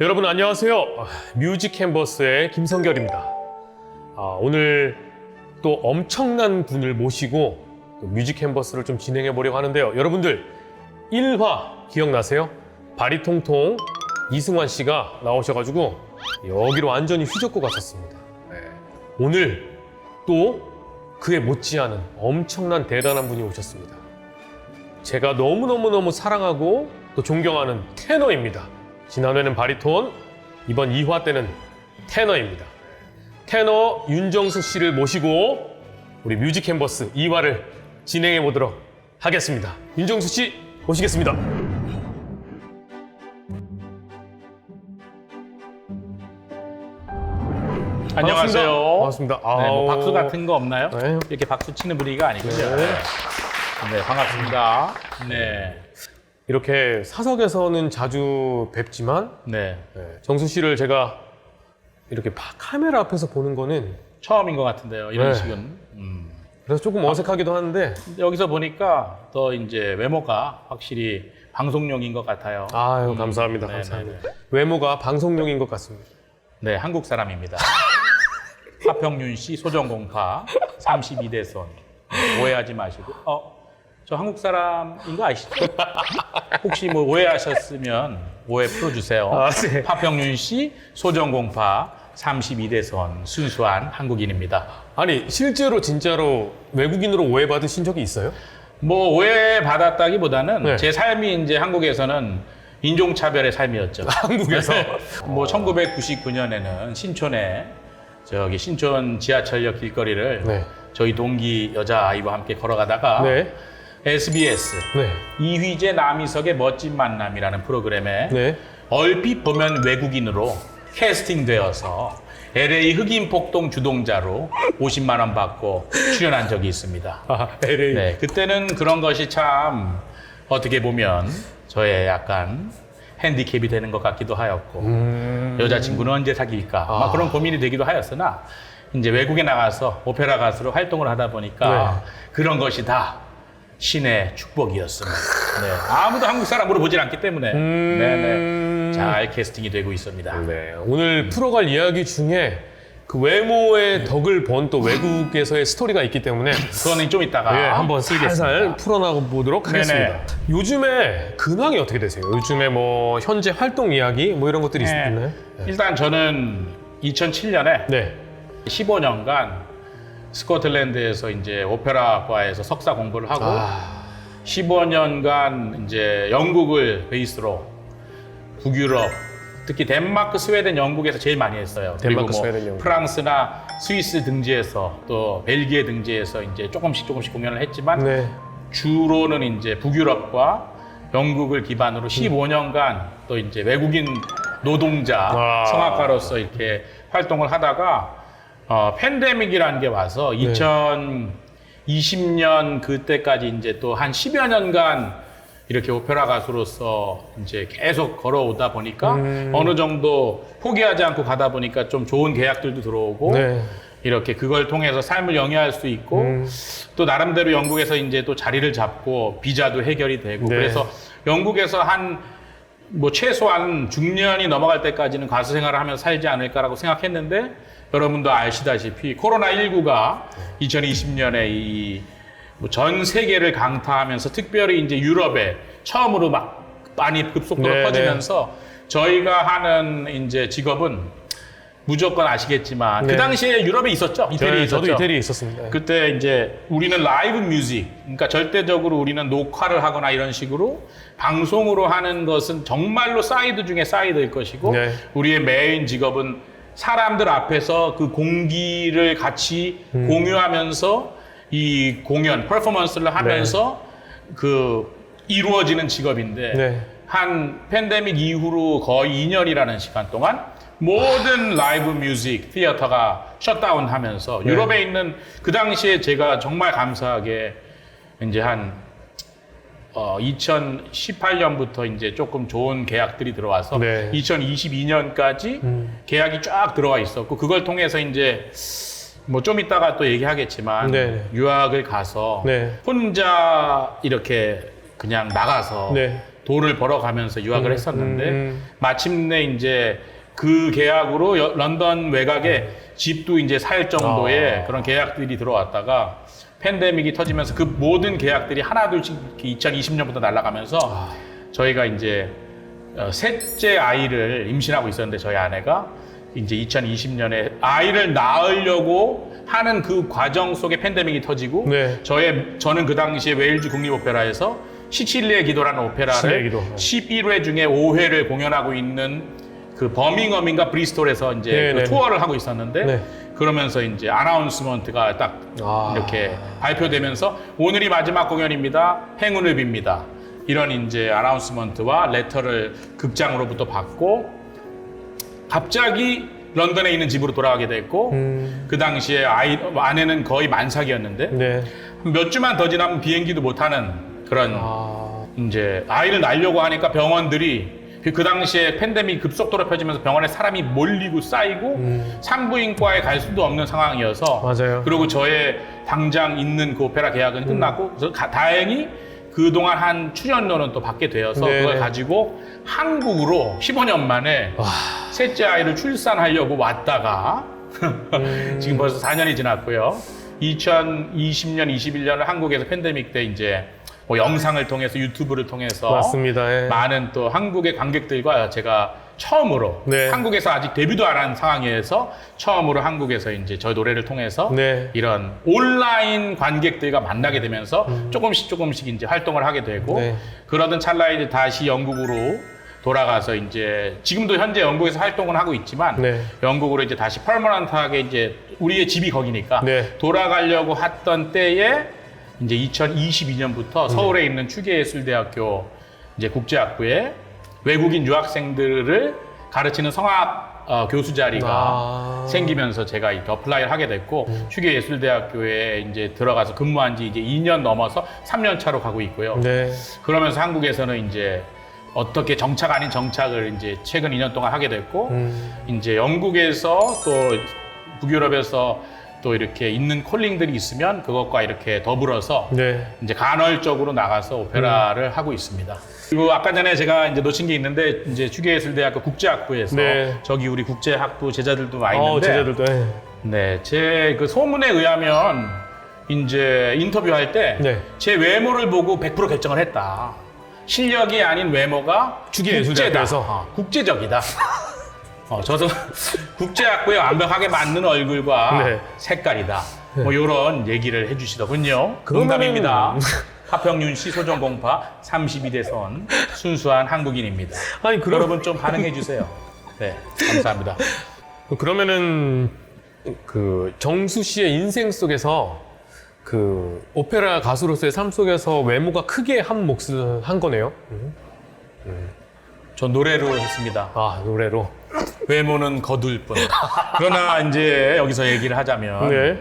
여러분 안녕하세요. 뮤직 캔버스의 김성결입니다. 오늘 또 엄청난 분을 모시고 또 뮤직 캔버스를 좀 진행해 보려고 하는데요. 여러분들 1화 기억나세요? 바리통통 이승환 씨가 나오셔가지고 여기로 완전히 휘젓고 갔었습니다. 오늘 또 그에 못지않은 엄청난 대단한 분이 오셨습니다. 제가 너무너무 사랑하고 또 존경하는 테너입니다. 지난해는 바리톤, 이번 2화 때는 테너입니다. 테너 윤정수 씨를 모시고 우리 뮤직 캔버스 2화를 진행해 보도록 하겠습니다. 윤정수 씨 모시겠습니다. 안녕하세요. 반갑습니다. 네, 뭐 박수 같은 거 없나요? 네. 이렇게 박수 치는 분위기가 아니군요. 네. 네, 반갑습니다. 네. 이렇게 사석에서는 자주 뵙지만 네. 정수 씨를 제가 이렇게 카메라 앞에서 보는 거는 처음인 것 같은데요. 이런 네. 식은. 그래서 조금 어색하기도 하는데 여기서 보니까 더 이제 외모가 확실히 방송용인 것 같아요. 아유 감사합니다. 네, 감사합니다. 네, 네. 외모가 방송용인 것 같습니다. 네, 한국 사람입니다. 파평윤 씨, 소정공파, 32대선. 오해하지 마시고. 저 한국 사람인 거 아시죠? 혹시 뭐 오해하셨으면 오해 풀어주세요. 네. 파평윤 씨, 소정공파, 32대선, 순수한 한국인입니다. 아니 실제로 진짜로 외국인으로 오해받으신 적이 있어요? 뭐 오해 받았다기보다는 네. 제 삶이 이제 한국에서는 인종차별의 삶이었죠. 한국에서? 뭐 1999년에는 신촌에 저기 신촌 지하철역 길거리를 네. 저희 동기 여자아이와 함께 걸어가다가 네. SBS 네. 이휘재 남희석의 멋진 만남이라는 프로그램에 네. 얼핏 보면 외국인으로 캐스팅되어서 LA 흑인 폭동 주동자로 50만 원 받고 출연한 적이 있습니다. LA. 네, 그때는 그런 것이 참 어떻게 보면 저의 약간 핸디캡이 되는 것 같기도 하였고 여자친구는 언제 사귈까 막 그런 고민이 되기도 하였으나 이제 외국에 나가서 오페라 가수로 활동을 하다 보니까 그런 것이 다 신의 축복이었습니다. 네, 아무도 한국 사람으로 보질 않기 때문에 네네, 잘 캐스팅이 되고 있습니다. 네. 오늘 풀어갈 이야기 중에 그 외모의 덕을 본 또 외국에서의 스토리가 있기 때문에 그거는 좀 이따가 예, 한번 살살 쓰겠습니다. 풀어나가 보도록 하겠습니다. 네네. 요즘에 근황이 어떻게 되세요? 요즘에 뭐 현재 활동 이야기 뭐 이런 것들이 네. 있나요? 일단 저는 2007년에 네. 15년간 스코틀랜드에서 이제 오페라과에서 석사 공부를 하고 15년간 이제 영국을 베이스로 북유럽, 특히 덴마크, 스웨덴, 영국에서 제일 많이 했어요. 덴마크, 그리고 뭐 스웨덴, 영국. 프랑스나 스위스 등지에서 또 벨기에 등지에서 이제 조금씩 공연을 했지만 네. 주로는 이제 북유럽과 영국을 기반으로 15년간 또 이제 외국인 노동자 와. 성악가로서 이렇게 활동을 하다가 팬데믹이라는 게 와서 2020년 그때까지 이제 또 한 10여 년간 이렇게 오페라 가수로서 이제 계속 걸어오다 보니까 어느 정도 포기하지 않고 가다 보니까 좀 좋은 계약들도 들어오고 네. 이렇게 그걸 통해서 삶을 영위할 수 있고 또 나름대로 영국에서 이제 또 자리를 잡고 비자도 해결이 되고 네. 그래서 영국에서 한 뭐 최소한 중년이 넘어갈 때까지는 가수 생활을 하면서 살지 않을까라고 생각했는데 여러분도 아시다시피 코로나19가 2020년에 이 전 세계를 강타하면서 특별히 이제 유럽에 처음으로 막 많이 급속도로 네, 퍼지면서 저희가 하는 이제 직업은 무조건 아시겠지만 네. 그 당시에 유럽에 있었죠. 이태리에 있었죠. 저도 이태리에 있었습니다. 그때 이제 우리는 라이브 뮤직, 그러니까 절대적으로 우리는 녹화를 하거나 이런 식으로 방송으로 하는 것은 정말로 사이드 중에 사이드일 것이고 네. 우리의 메인 직업은 사람들 앞에서 그 공기를 같이 공유하면서 이 공연, 퍼포먼스를 하면서 그 이루어지는 직업인데 네. 한 팬데믹 이후로 거의 2년이라는 시간 동안 모든 라이브 뮤직, 티어터가 셧다운 하면서 유럽에 있는 그 당시에 제가 정말 감사하게 이제 한 2018년부터 이제 조금 좋은 계약들이 들어와서 네. 2022년까지 계약이 쫙 들어와 있었고 그걸 통해서 이제 뭐 좀 이따가 또 얘기하겠지만 네. 유학을 가서 네. 혼자 이렇게 그냥 나가서 네. 돈을 벌어가면서 유학을 했었는데 마침내 이제 그 계약으로 런던 외곽에 집도 이제 살 정도의 그런 계약들이 들어왔다가 팬데믹이 터지면서 그 모든 계약들이 하나둘씩 2020년부터 날아가면서 저희가 이제 셋째 아이를 임신하고 있었는데 저희 아내가 이제 2020년에 아이를 낳으려고 하는 그 과정 속에 팬데믹이 터지고 네. 저는 그 당시에 웨일즈 국립오페라에서 시칠리의 기도라는 오페라를 11회 중에 5회를 공연하고 있는 그 버밍엄인가 브리스톨에서 이제 네, 그 네. 투어를 하고 있었는데 네. 그러면서 이제 아나운스먼트가 딱 이렇게 발표되면서 오늘이 마지막 공연입니다. 행운을 빕니다. 이런 이제 아나운스먼트와 레터를 극장으로부터 받고 갑자기 런던에 있는 집으로 돌아가게 됐고 그 당시에 아내는 거의 만삭이었는데 네. 몇 주만 더 지나면 비행기도 못 타는 그런 이제 아이를 낳으려고 하니까 병원들이 그 당시에 팬데믹이 급속도로 펴지면서 병원에 사람이 몰리고 쌓이고 산부인과에 갈 수도 없는 상황이어서 맞아요. 그리고 저의 당장 있는 그 오페라 계약은 끝났고 그래서 다행히 그동안 한 출연료는 또 받게 되어서 네네. 그걸 가지고 한국으로 15년 만에 셋째 아이를 출산하려고 왔다가 지금 벌써 4년이 지났고요. 2020년, 21년을 한국에서 팬데믹 때 이제 뭐 영상을 통해서 유튜브를 통해서 맞습니다. 예. 많은 또 한국의 관객들과 제가 처음으로 네. 한국에서 아직 데뷔도 안 한 상황에서 처음으로 한국에서 이제 저희 노래를 통해서 네. 이런 온라인 관객들과 만나게 되면서 조금씩 이제 활동을 하게 되고 네. 그러던 찰나에 이제 다시 영국으로 돌아가서 이제 지금도 현재 영국에서 활동을 하고 있지만 네. 영국으로 이제 다시 퍼머넌트하게 이제 우리의 집이 거기니까 네. 돌아가려고 했던 때에 이제 2022년부터 서울에 있는 추계예술대학교 이제 국제학부에 외국인 유학생들을 가르치는 성악 교수 자리가 생기면서 제가 이렇게 어플라이를 하게 됐고 추계예술대학교에 이제 들어가서 근무한 지 이제 2년 넘어서 3년 차로 가고 있고요. 네. 그러면서 한국에서는 이제 어떻게 정착 아닌 정착을 이제 최근 2년 동안 하게 됐고 이제 영국에서 또 북유럽에서 또 이렇게 있는 콜링들이 있으면 그것과 이렇게 더불어서 네. 이제 간헐적으로 나가서 오페라를 하고 있습니다. 그리고 아까 전에 제가 이제 놓친 게 있는데 이제 추계예술대학교 국제학부에서 네. 저기 우리 국제학부 제자들도 많이 있는데 제자들도. 예. 네, 제 그 소문에 의하면 이제 인터뷰할 때 제 네. 외모를 보고 100% 결정을 했다. 실력이 아닌 외모가 추계예술대학교에서 국제적이다. 저도 국제학부에 완벽하게 맞는 얼굴과 네. 색깔이다. 뭐 이런 얘기를 해주시더군요. 그러면은- 농담입니다. 하평윤 씨 소정공파 32대 선 순수한 한국인입니다. 아니 여러분 좀 반응해 주세요. 네, 감사합니다. 그러면은 그 정수 씨의 인생 속에서 그 오페라 가수로서의 삶 속에서 외모가 크게 한 몫을 한 거네요. 전 노래로 했습니다. 노래로. 외모는 거둘 뿐. 그러나 이제 여기서 얘기를 하자면 네.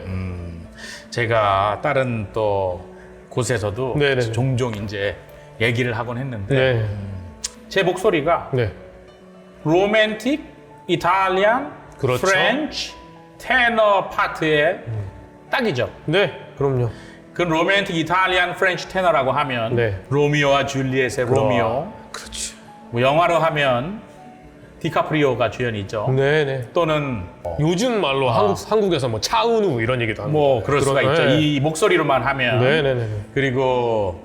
제가 다른 또 곳에서도 네네. 종종 이제 얘기를 하곤 했는데 네. 제 목소리가 네. 로맨틱, 이탈리안, 그렇죠. 프렌치, 테너 파트의 딱이죠. 네. 그럼요. 그 로맨틱, 이탈리안, 프렌치 테너라고 하면 네. 로미오와 줄리엣의 로미오. 그렇지. 뭐 영화로 하면 디카프리오가 주연이죠. 네네. 또는 요즘 말로 한국에서 뭐 차은우 이런 얘기도 합니다. 뭐 그럴 수가 있죠. 네. 이 목소리로만 하면. 네네네. 그리고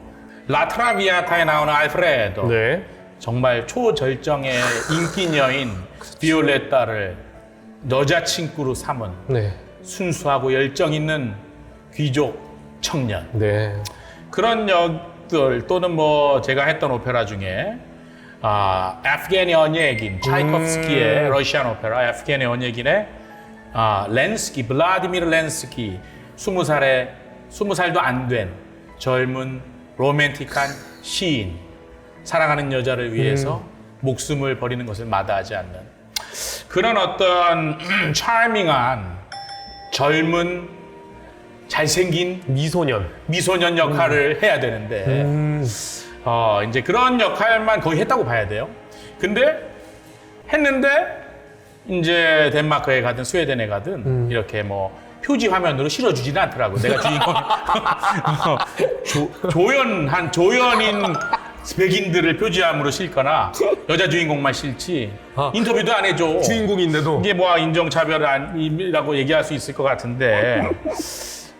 라트라비아타에 나오는 알프레도 네. 정말 초절정의 인기녀인 비올레타를 여자친구로 삼은 네. 순수하고 열정 있는 귀족 청년. 네. 그런 역들 또는 뭐 제가 했던 오페라 중에 아프간의 언예긴 차이콥스키의 러시안 오페라 아프간의 언예긴의 렌스키 블라디미르 렌스키 20살도 안 된 젊은 로맨틱한 시인 사랑하는 여자를 위해서 목숨을 버리는 것을 마다하지 않는 그런 어떤 charming한 젊은 잘생긴 미소년 역할을 해야 되는데 이제 그런 역할만 거의 했다고 봐야 돼요. 근데 했는데 이제 덴마크에 가든 스웨덴에 가든 이렇게 뭐 표지 화면으로 실어주지는 않더라고. 내가 주인공 조연인 백인들을 표지함으로 싣거나 여자 주인공만 싣지 인터뷰도 안 해줘. 주인공인데도. 이게 뭐 인종차별이라고 얘기할 수 있을 것 같은데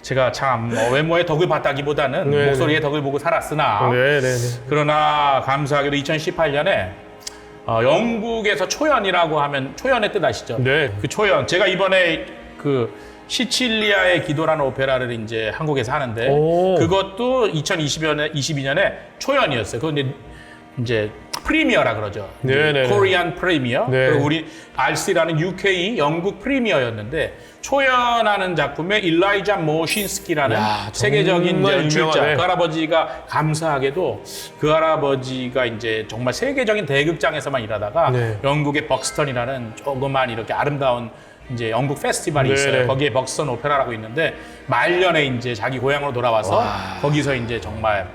제가 참 외모의 덕을 봤다기보다는 네, 목소리의 덕을 보고 살았으나 네네네. 그러나 감사하게도 2018년에 영국에서 초연이라고 하면 초연의 뜻 아시죠? 네. 그 초연. 제가 이번에 그 시칠리아의 기도라는 오페라를 이제 한국에서 하는데 오. 그것도 2022년에 초연이었어요. 그런데 이제 프리미어라 그러죠. 네네네. 코리안 프리미어. 네. 그리고 우리 RC라는 UK 영국 프리미어였는데 초연하는 작품에 일라이자 모신스키라는 야, 세계적인 정말 연출자. 유명하네. 그 할아버지가 감사하게도 그 할아버지가 이제 정말 세계적인 대극장에서만 일하다가 네. 영국의 벅스턴이라는 조그만 이렇게 아름다운 이제 영국 페스티벌이 네네. 있어요. 거기에 벅스턴 오페라라고 있는데 말년에 이제 자기 고향으로 돌아와서 거기서 이제 정말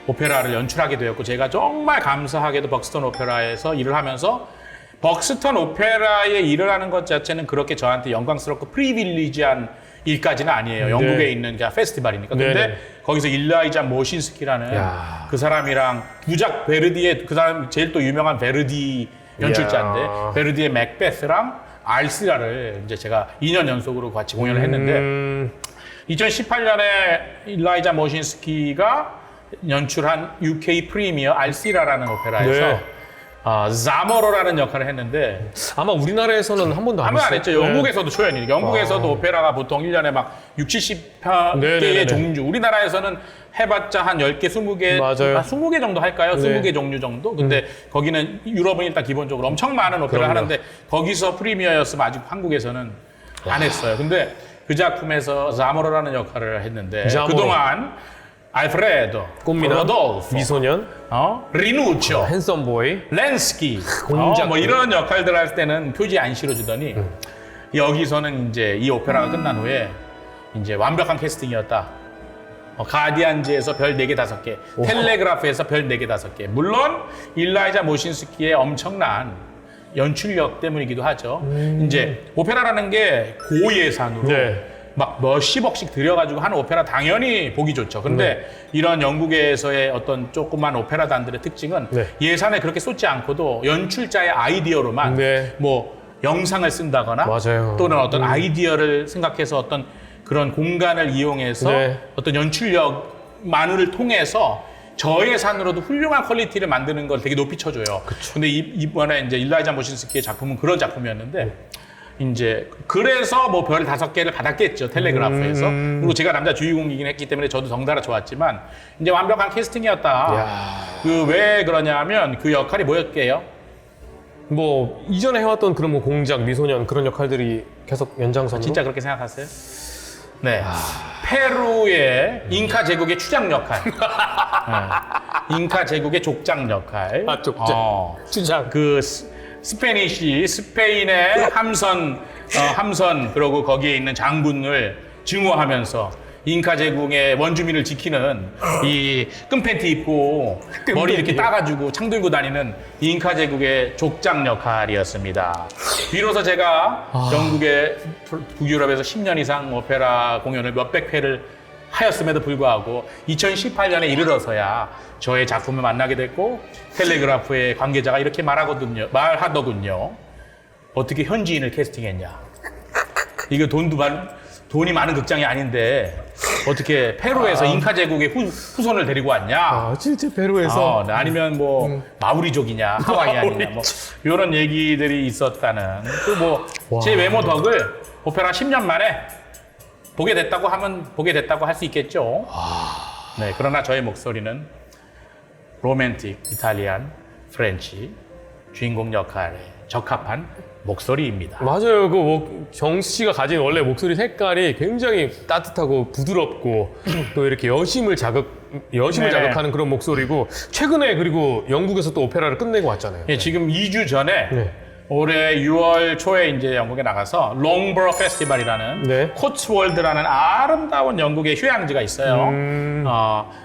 오페라를 연출하게 되었고 제가 정말 감사하게도 벅스턴 오페라에서 일을 하면서 벅스턴 오페라에 일을 하는 것 자체는 그렇게 저한테 영광스럽고 프리빌리지한 일까지는 아니에요. 영국에 네. 있는 그냥 페스티벌이니까. 근데 네네. 거기서 일라이자 모신스키라는 야. 그 사람이랑 두작 베르디의 그 사람 제일 또 유명한 베르디 연출자인데 이야. 베르디의 맥베스랑 알시라를 이제 제가 2년 연속으로 같이 공연을 했는데 2018년에 일라이자 모신스키가 연출한 UK 프리미어 알시라라는 오페라에서 네. 자모로라는 역할을 했는데 아마 우리나라에서는 한 번도 안 아마 안 했어요. 했죠. 영국에서도 초연이니까. 영국에서도 오페라가 보통 1년에 막 60, 70개의 네네네네. 종류. 우리나라에서는 해봤자 한 10개, 20개, 맞아요. 한 20개 정도 할까요? 네. 20개 종류 정도? 근데 거기는 유럽은 일단 기본적으로 엄청 많은 오페라를 그럼요. 하는데 거기서 프리미어였으면 아직 한국에서는 안 했어요. 근데 그 작품에서 자모로라는 역할을 했는데 자모로. 그동안 알프레도, 꽃미남, 로돌포, 미소년, 리누치오, 핸섬 보이. 렌스키, 공작. 뭐 이런 역할들 할 때는 표지 안 실어주더니 여기서는 이제 이 오페라가 끝난 후에 이제 완벽한 캐스팅이었다. 가디안즈에서 별 4개, 5개, 텔레그라프에서 별 4개, 5개. 물론 일라이자 모신스키의 엄청난 연출력 때문이기도 하죠. 이제 오페라라는 게 고예산으로 네. 막 몇십억씩 들여가지고 하는 오페라 당연히 보기 좋죠. 근데 이런 영국에서의 어떤 조그만 오페라단들의 특징은 네. 예산에 그렇게 쏟지 않고도 연출자의 아이디어로만 네. 뭐 영상을 쓴다거나 맞아요. 또는 어떤 아이디어를 생각해서 어떤 그런 공간을 이용해서 네. 어떤 연출력만을 통해서 저예산으로도 훌륭한 퀄리티를 만드는 걸 되게 높이 쳐줘요. 근데 이번에 이제 일라이자 모신스키의 작품은 그런 작품이었는데 이제 그래서 뭐 별 5개를 받았겠죠, 텔레그라프에서. 그리고 제가 남자 주인공이긴 했기 때문에 저도 덩달아 좋았지만 이제 완벽한 캐스팅이었다. 그 왜 그러냐면 그 역할이 뭐였게요? 뭐 이전에 해왔던 그런 뭐 공작, 미소년 그런 역할들이 계속 연장선으로. 진짜 그렇게 생각하세요? 네. 페루의 잉카 제국의 추장 역할. 네. 잉카 제국의 족장 역할. 아, 족장. 추장. 그 스페인의 함선 그리고 거기에 있는 장군을 증오하면서 잉카 제국의 원주민을 지키는 이 끈팬티 입고 머리 이렇게 따가지고 창 들고 다니는 잉카 제국의 족장 역할이었습니다. 비로소 제가 영국의 북유럽에서 10년 이상 오페라 공연을 몇백 회를 하였음에도 불구하고 2018년에 이르러서야 저의 작품을 만나게 됐고 텔레그라프의 관계자가 이렇게 말하더군요. 어떻게 현지인을 캐스팅했냐. 이거 돈이 많은 극장이 아닌데 어떻게 페루에서 잉카 제국의 후손을 데리고 왔냐. 아, 실제 페루에서. 아니면 뭐 마우리족이냐 하와이안이냐 뭐 이런 얘기들이 있었다는 또 뭐 제 외모 덕을 오페라 10년 만에 보게 됐다고 할 수 있겠죠. 네, 그러나 저의 목소리는 로맨틱, 이탈리안, 프렌치 주인공 역할에 적합한 목소리입니다. 맞아요. 정수 씨가 가진 원래 목소리 색깔이 굉장히 따뜻하고 부드럽고 또 이렇게 여심을 네. 자극하는 그런 목소리고 최근에 그리고 영국에서 또 오페라를 끝내고 왔잖아요. 예, 지금 2주 전에 네. 올해 6월 초에 이제 영국에 나가서 롱버러 페스티벌이라는 네. 코츠월드라는 아름다운 영국의 휴양지가 있어요.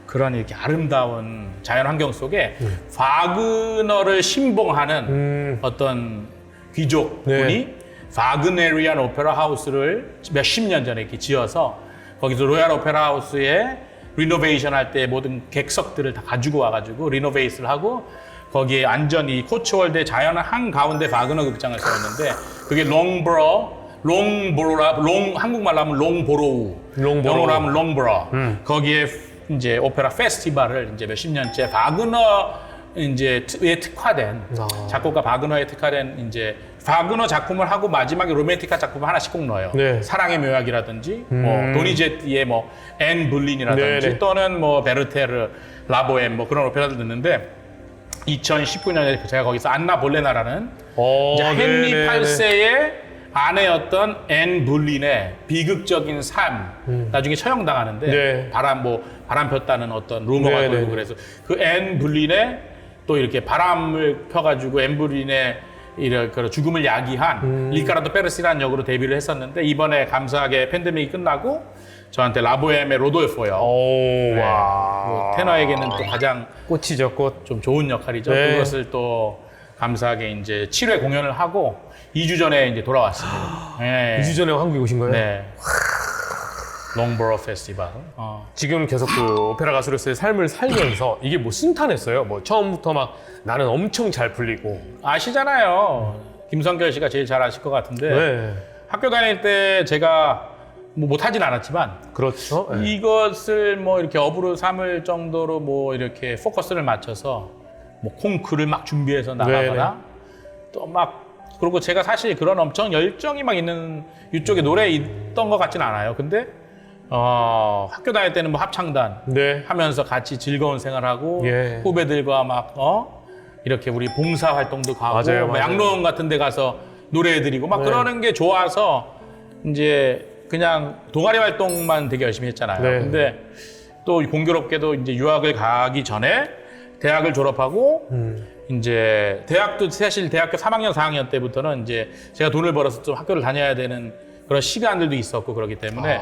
그런 이렇게 아름다운 자연 환경 속에 바그너를 신봉하는 어떤 귀족분이 네. 바그네리안 오페라 하우스를 몇십 년 전에 이렇게 지어서 거기서 로얄 오페라 하우스의 리노베이션 할 때 모든 객석들을 다 가지고 와가지고 리노베이스를 하고 거기에 완전히 코츠월드의 자연의 한가운데 바그너 극장을 세웠는데 그게 한국말로 하면 롱보로우, 영어로 하면 롱브러. 거기에 이제 오페라 페스티벌을 이제 몇십 년째 바그너에 특화된 작곡가 바그너에 특화된 이제 바그너 작품을 하고 마지막에 로맨티카 작품을 하나씩 꼭 넣어요. 네. 사랑의 묘약이라든지 뭐 도니제티의 뭐 앤 불린이라든지 네네. 또는 뭐 베르테르, 라보엠 뭐 그런 오페라를 듣는데 2019년에 제가 거기서 안나 볼레나라는 이제 헨리 네네. 8세의 아내였던 앤 불린의 비극적인 삶 나중에 처형당하는데 네. 바람 폈다는 어떤 루머가 네네. 돌고 그래서 그 앤 불린의 또 이렇게 바람을 펴가지고 앤 불린의 이렇게 죽음을 야기한 리카르도 페르시라는 역으로 데뷔를 했었는데 이번에 감사하게 팬데믹이 끝나고 저한테 라보엠의 로돌포요. 오, 와. 뭐 테너에게는 또 가장 꽃이죠, 꽃. 좀 좋은 역할이죠. 네. 그것을 또 감사하게 이제 7회 공연을 하고 2주 전에 이제 돌아왔습니다. 네. 2주 전에 한국에 오신 거예요? 네. 롱보로 페스티벌. 지금 계속 그 오페라 가수로서의 삶을 살면서 이게 뭐 순탄했어요. 뭐 처음부터 막 나는 엄청 잘 풀리고. 아시잖아요. 김성결 씨가 제일 잘 아실 것 같은데 네. 학교 다닐 때 제가 뭐 못하진 않았지만 그렇죠. 네. 이것을 뭐 이렇게 업으로 삼을 정도로 뭐 이렇게 포커스를 맞춰서 뭐 콩쿠르를 막 준비해서 나가거나 또 막 그리고 제가 사실 그런 엄청 열정이 막 있는 이쪽에 노래에 있던 것 같진 않아요. 근데 학교 다닐 때는 뭐 합창단 네. 하면서 같이 즐거운 생활하고 예. 후배들과 막 이렇게 우리 봉사 활동도 가고 맞아요, 뭐 맞아요. 양로원 같은 데 가서 노래해드리고 막 네. 그러는 게 좋아서 이제 그냥 동아리 활동만 되게 열심히 했잖아요. 네. 근데 또 공교롭게도 이제 유학을 가기 전에 대학을 졸업하고 이제 대학도 사실 대학교 3학년, 4학년 때부터는 이제 제가 돈을 벌어서 좀 학교를 다녀야 되는 그런 시간들도 있었고 그렇기 때문에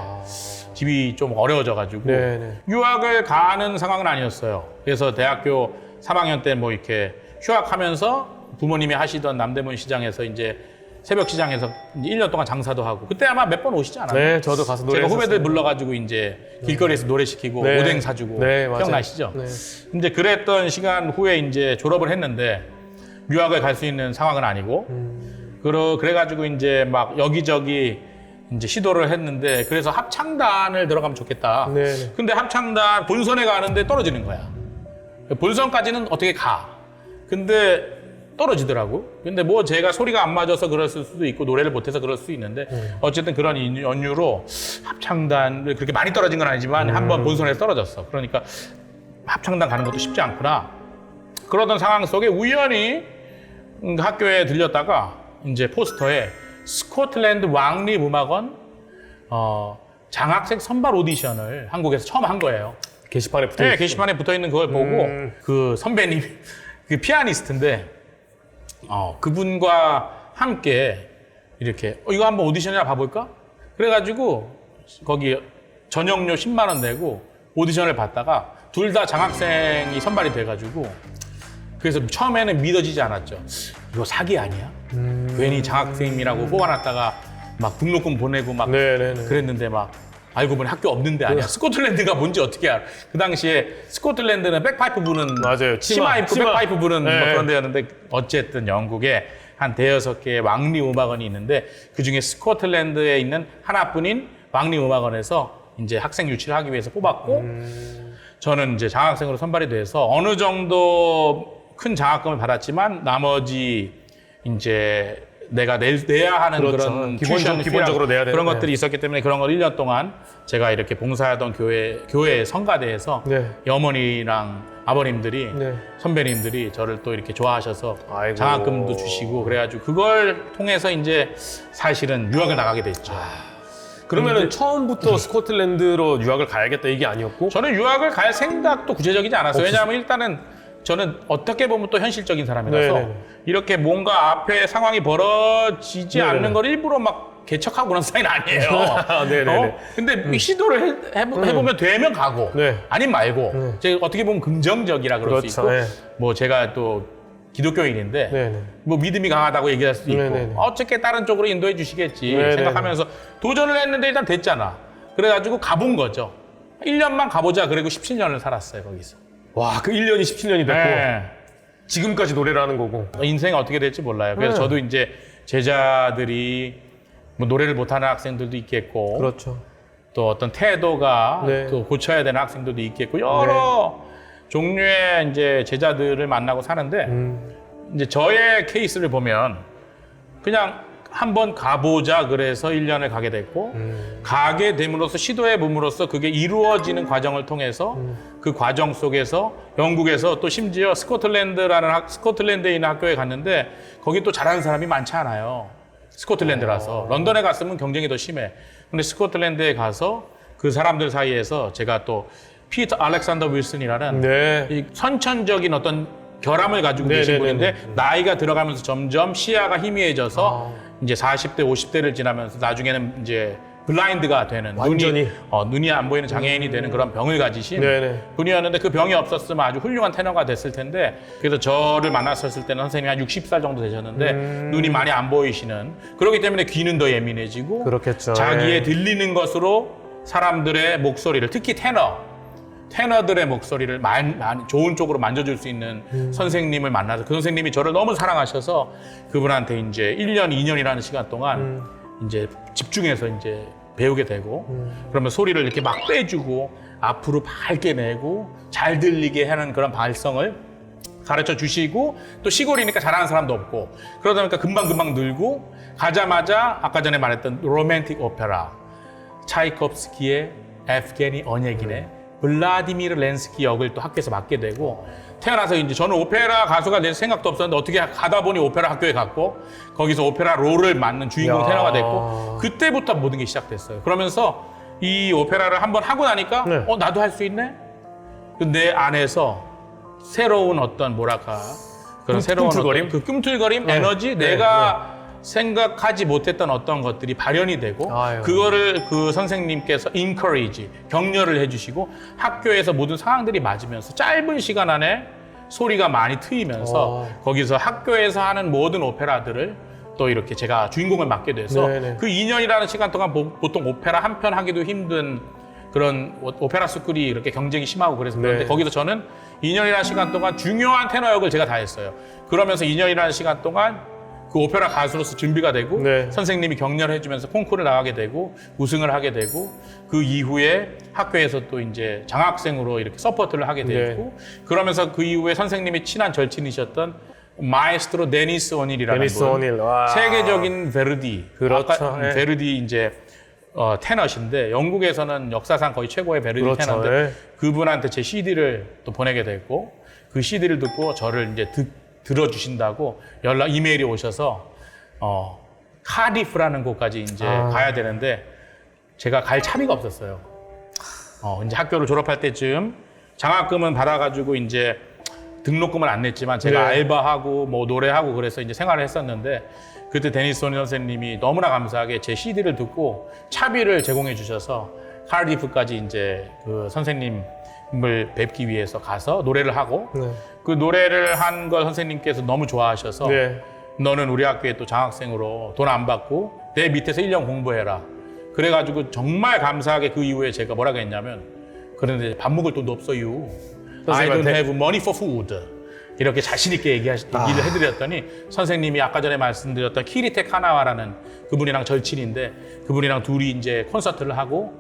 집이 좀 어려워져가지고 네네. 유학을 가는 상황은 아니었어요. 그래서 대학교 3학년 때 뭐 이렇게 휴학하면서 부모님이 하시던 남대문 시장에서 이제 새벽 시장에서 이제 1년 동안 장사도 하고 그때 아마 몇 번 오시지 않았나요? 네, 저도 가서 노래 제가 후배들 불러가지고 이제 길거리에서 노래 시키고 네. 오뎅 사주고 네, 맞아요. 기억나시죠? 네. 이제 그랬던 시간 후에 이제 졸업을 했는데 유학을 갈 수 있는 상황은 아니고 그래가지고 이제 막 여기저기 이제 시도를 했는데 그래서 합창단을 들어가면 좋겠다. 네. 근데 합창단 본선에 가는데 떨어지는 거야. 본선까지는 어떻게 가. 근데 떨어지더라고. 근데 뭐 제가 소리가 안 맞아서 그랬을 수도 있고 노래를 못해서 그럴 수 있는데 어쨌든 그런 연유로 합창단을 그렇게 많이 떨어진 건 아니지만 한번 본선에서 떨어졌어. 그러니까 합창단 가는 것도 쉽지 않구나. 그러던 상황 속에 우연히 학교에 들렸다가 이제 포스터에 스코틀랜드 왕립음악원 장학생 선발 오디션을 한국에서 처음 한 거예요. 게시판에 붙어 네, 있어요. 게시판에 붙어 있는 그걸 보고 그 선배님, 그 피아니스트인데 그분과 함께 이렇게 이거 한번 오디션이나 봐볼까? 그래가지고 거기 전용료 10만 원 내고 오디션을 봤다가 둘 다 장학생이 선발이 돼가지고 그래서 처음에는 믿어지지 않았죠. 이거 사기 아니야? 괜히 장학생이라고 뽑아놨다가 막 등록금 보내고 막 네네네. 그랬는데 막 알고 보니 학교 없는데 아니야. 스코틀랜드가 뭔지 어떻게 알아? 그 당시에 스코틀랜드는 백파이프 부는 맞아요. 치마 입고 백파이프 부는 네. 뭐 그런 데였는데 어쨌든 영국에 한 대여섯 개의 왕립음악원이 있는데 그중에 스코틀랜드에 있는 하나뿐인 왕립음악원에서 이제 학생 유치를 하기 위해서 뽑았고 저는 이제 장학생으로 선발이 돼서 어느 정도 큰 장학금을 받았지만 나머지 이제 내가 내야 하는 그렇죠. 그런 기본적으로 내야 되는 그런 네. 것들이 있었기 때문에 그런 걸 1년 동안 제가 이렇게 봉사하던 교회 성가대에서 네. 어머니랑 아버님들이 네. 선배님들이 저를 또 이렇게 좋아하셔서 아이고. 장학금도 주시고 그래가지고 그걸 통해서 이제 사실은 유학을 나가게 됐죠. 그러면은 처음부터 스코틀랜드로 유학을 가야겠다 이게 아니었고? 저는 유학을 갈 생각도 구체적이지 않았어요. 왜냐하면 일단은 저는 어떻게 보면 또 현실적인 사람이라서 네네네. 이렇게 뭔가 앞에 상황이 벌어지지 네네네. 않는 걸 일부러 막 개척하고 그런 스타일은 아니에요. 네네네. 근데 시도를 해보면 되면 가고 네. 아님 말고 제가 어떻게 보면 긍정적이라 그럴 수 그렇죠. 있고 네. 뭐 제가 또 기독교인인데 네네. 뭐 믿음이 강하다고 얘기할 수도 있고 네네네. 어떻게 다른 쪽으로 인도해 주시겠지 네네네. 생각하면서 도전을 했는데 일단 됐잖아. 그래가지고 가본 거죠. 1년만 가보자. 그리고 17년을 살았어요, 거기서. 와, 그 1년이 17년이 됐고 네. 지금까지 노래를 하는 거고. 인생이 어떻게 될지 몰라요. 그래서 저도 이제 제자들이 뭐 노래를 못하는 학생들도 있겠고, 그렇죠. 또 어떤 태도가 네. 또 고쳐야 되는 학생들도 있겠고, 여러 종류의 이제 제자들을 만나고 사는데, 이제 저의 케이스를 보면 그냥 한번 가보자 그래서 1년을 가게 됐고, 가게 됨으로써 시도해 봄으로써 그게 이루어지는 과정을 통해서 그 과정 속에서 영국에서 또 심지어 스코틀랜드에 있는 학교에 갔는데 거기 또 잘하는 사람이 많지 않아요. 스코틀랜드라서. 런던에 갔으면 경쟁이 더 심해. 근데 스코틀랜드에 가서 그 사람들 사이에서 제가 또 피터 알렉산더 윌슨이라는 네. 이 선천적인 어떤 결함을 가지고 네, 계신 네, 분인데 네, 네. 나이가 들어가면서 점점 시야가 희미해져서 이제 40대, 50대를 지나면서 나중에는 이제 블라인드가 되는 완전히. 눈이 안 보이는 장애인이 되는 그런 병을 가지신 네네. 분이었는데 그 병이 없었으면 아주 훌륭한 테너가 됐을 텐데 그래서 저를 만났었을 때는 선생님이 한 60살 정도 되셨는데 눈이 많이 안 보이시는 그렇기 때문에 귀는 더 예민해지고 그렇겠죠. 자기의 네. 들리는 것으로 사람들의 목소리를 특히 테너들의 목소리를 많이 좋은 쪽으로 만져줄 수 있는 선생님을 만나서 그 선생님이 저를 너무 사랑하셔서 그분한테 이제 1년, 2년이라는 시간 동안 이제 집중해서 이제 배우게 되고 그러면 소리를 이렇게 막 빼주고 앞으로 밝게 내고 잘 들리게 하는 그런 발성을 가르쳐 주시고 또 시골이니까 잘하는 사람도 없고 그러다 보니까 금방금방 늘고 가자마자 아까 전에 말했던 로맨틱 오페라 차이콥스키의 에프게니 어네긴의 블라디미르 렌스키 역을 또 학교에서 맡게 되고 태어나서 이제 저는 오페라 가수가 될 생각도 없었는데 어떻게 가다 보니 오페라 학교에 갔고 거기서 오페라 롤을 맡는 주인공 야. 테너가 됐고 그때부터 모든 게 시작됐어요. 그러면서 이 오페라를 한번 하고 나니까 네. 나도 할 수 있네? 내 안에서 새로운 어떤 뭐랄까 그런 새로운 꿈틀거림? 어떤 그 꿈틀거림 네. 에너지 네. 내가 생각하지 못했던 어떤 것들이 발현이 되고 아유. 그거를 그 선생님께서 encourage 격려를 해주시고 학교에서 모든 상황들이 맞으면서 짧은 시간 안에 소리가 많이 트이면서 거기서 학교에서 하는 모든 오페라들을 또 이렇게 제가 주인공을 맡게 돼서 네네. 그 2년이라는 시간 동안 보통 오페라 한 편 하기도 힘든 그런 오페라 스쿨이 이렇게 경쟁이 심하고 그래서 그런데 네. 거기서 저는 2년이라는 시간 동안 중요한 테너 역을 제가 다 했어요. 그러면서 2년이라는 시간 동안 그 오페라 가수로서 준비가 되고 네. 선생님이 격려를 해주면서 콩쿠르를 나가게 되고 우승을 하게 되고 그 이후에 학교에서 또 이제 장학생으로 이렇게 서포트를 하게 되고 그러면서 그 이후에 선생님이 친한 절친이셨던 마에스트로 데니스 오닐이라는 데니스 분 오닐. 와. 세계적인 베르디 그렇죠. 네. 베르디 이제 테너신데 영국에서는 역사상 거의 최고의 베르디 그렇죠. 테너인데 네. 그분한테 제 CD를 또 보내게 됐고 그 CD를 듣고 저를 이제 들어주신다고 이메일이 오셔서 카디프라는 곳까지 이제 가야 되는데 제가 갈 차비가 없었어요. 이제 학교를 졸업할 때쯤 장학금은 받아가지고 이제 등록금을 안 냈지만 제가 네. 알바하고 뭐 노래하고 그래서 이제 생활을 했었는데 그때 데니스 오니 선생님이 너무나 감사하게 제 CD를 듣고 차비를 제공해 주셔서 카디프까지 이제 그 선생님을 뵙기 위해서 가서 노래를 하고 네. 그 노래를 한 걸 선생님께서 너무 좋아하셔서 네. 너는 우리 학교에 또 장학생으로 돈 안 받고 내 밑에서 1년 공부해라. 그래가지고 정말 감사하게 그 이후에 제가 뭐라고 했냐면 그런데 밥 먹을 돈도 없어요. I don't 선생님한테? have money for food. 이렇게 자신 있게 얘기를 해드렸더니 선생님이 아까 전에 말씀드렸던 키리테 카나와라는 그분이랑 절친인데 그분이랑 둘이 이제 콘서트를 하고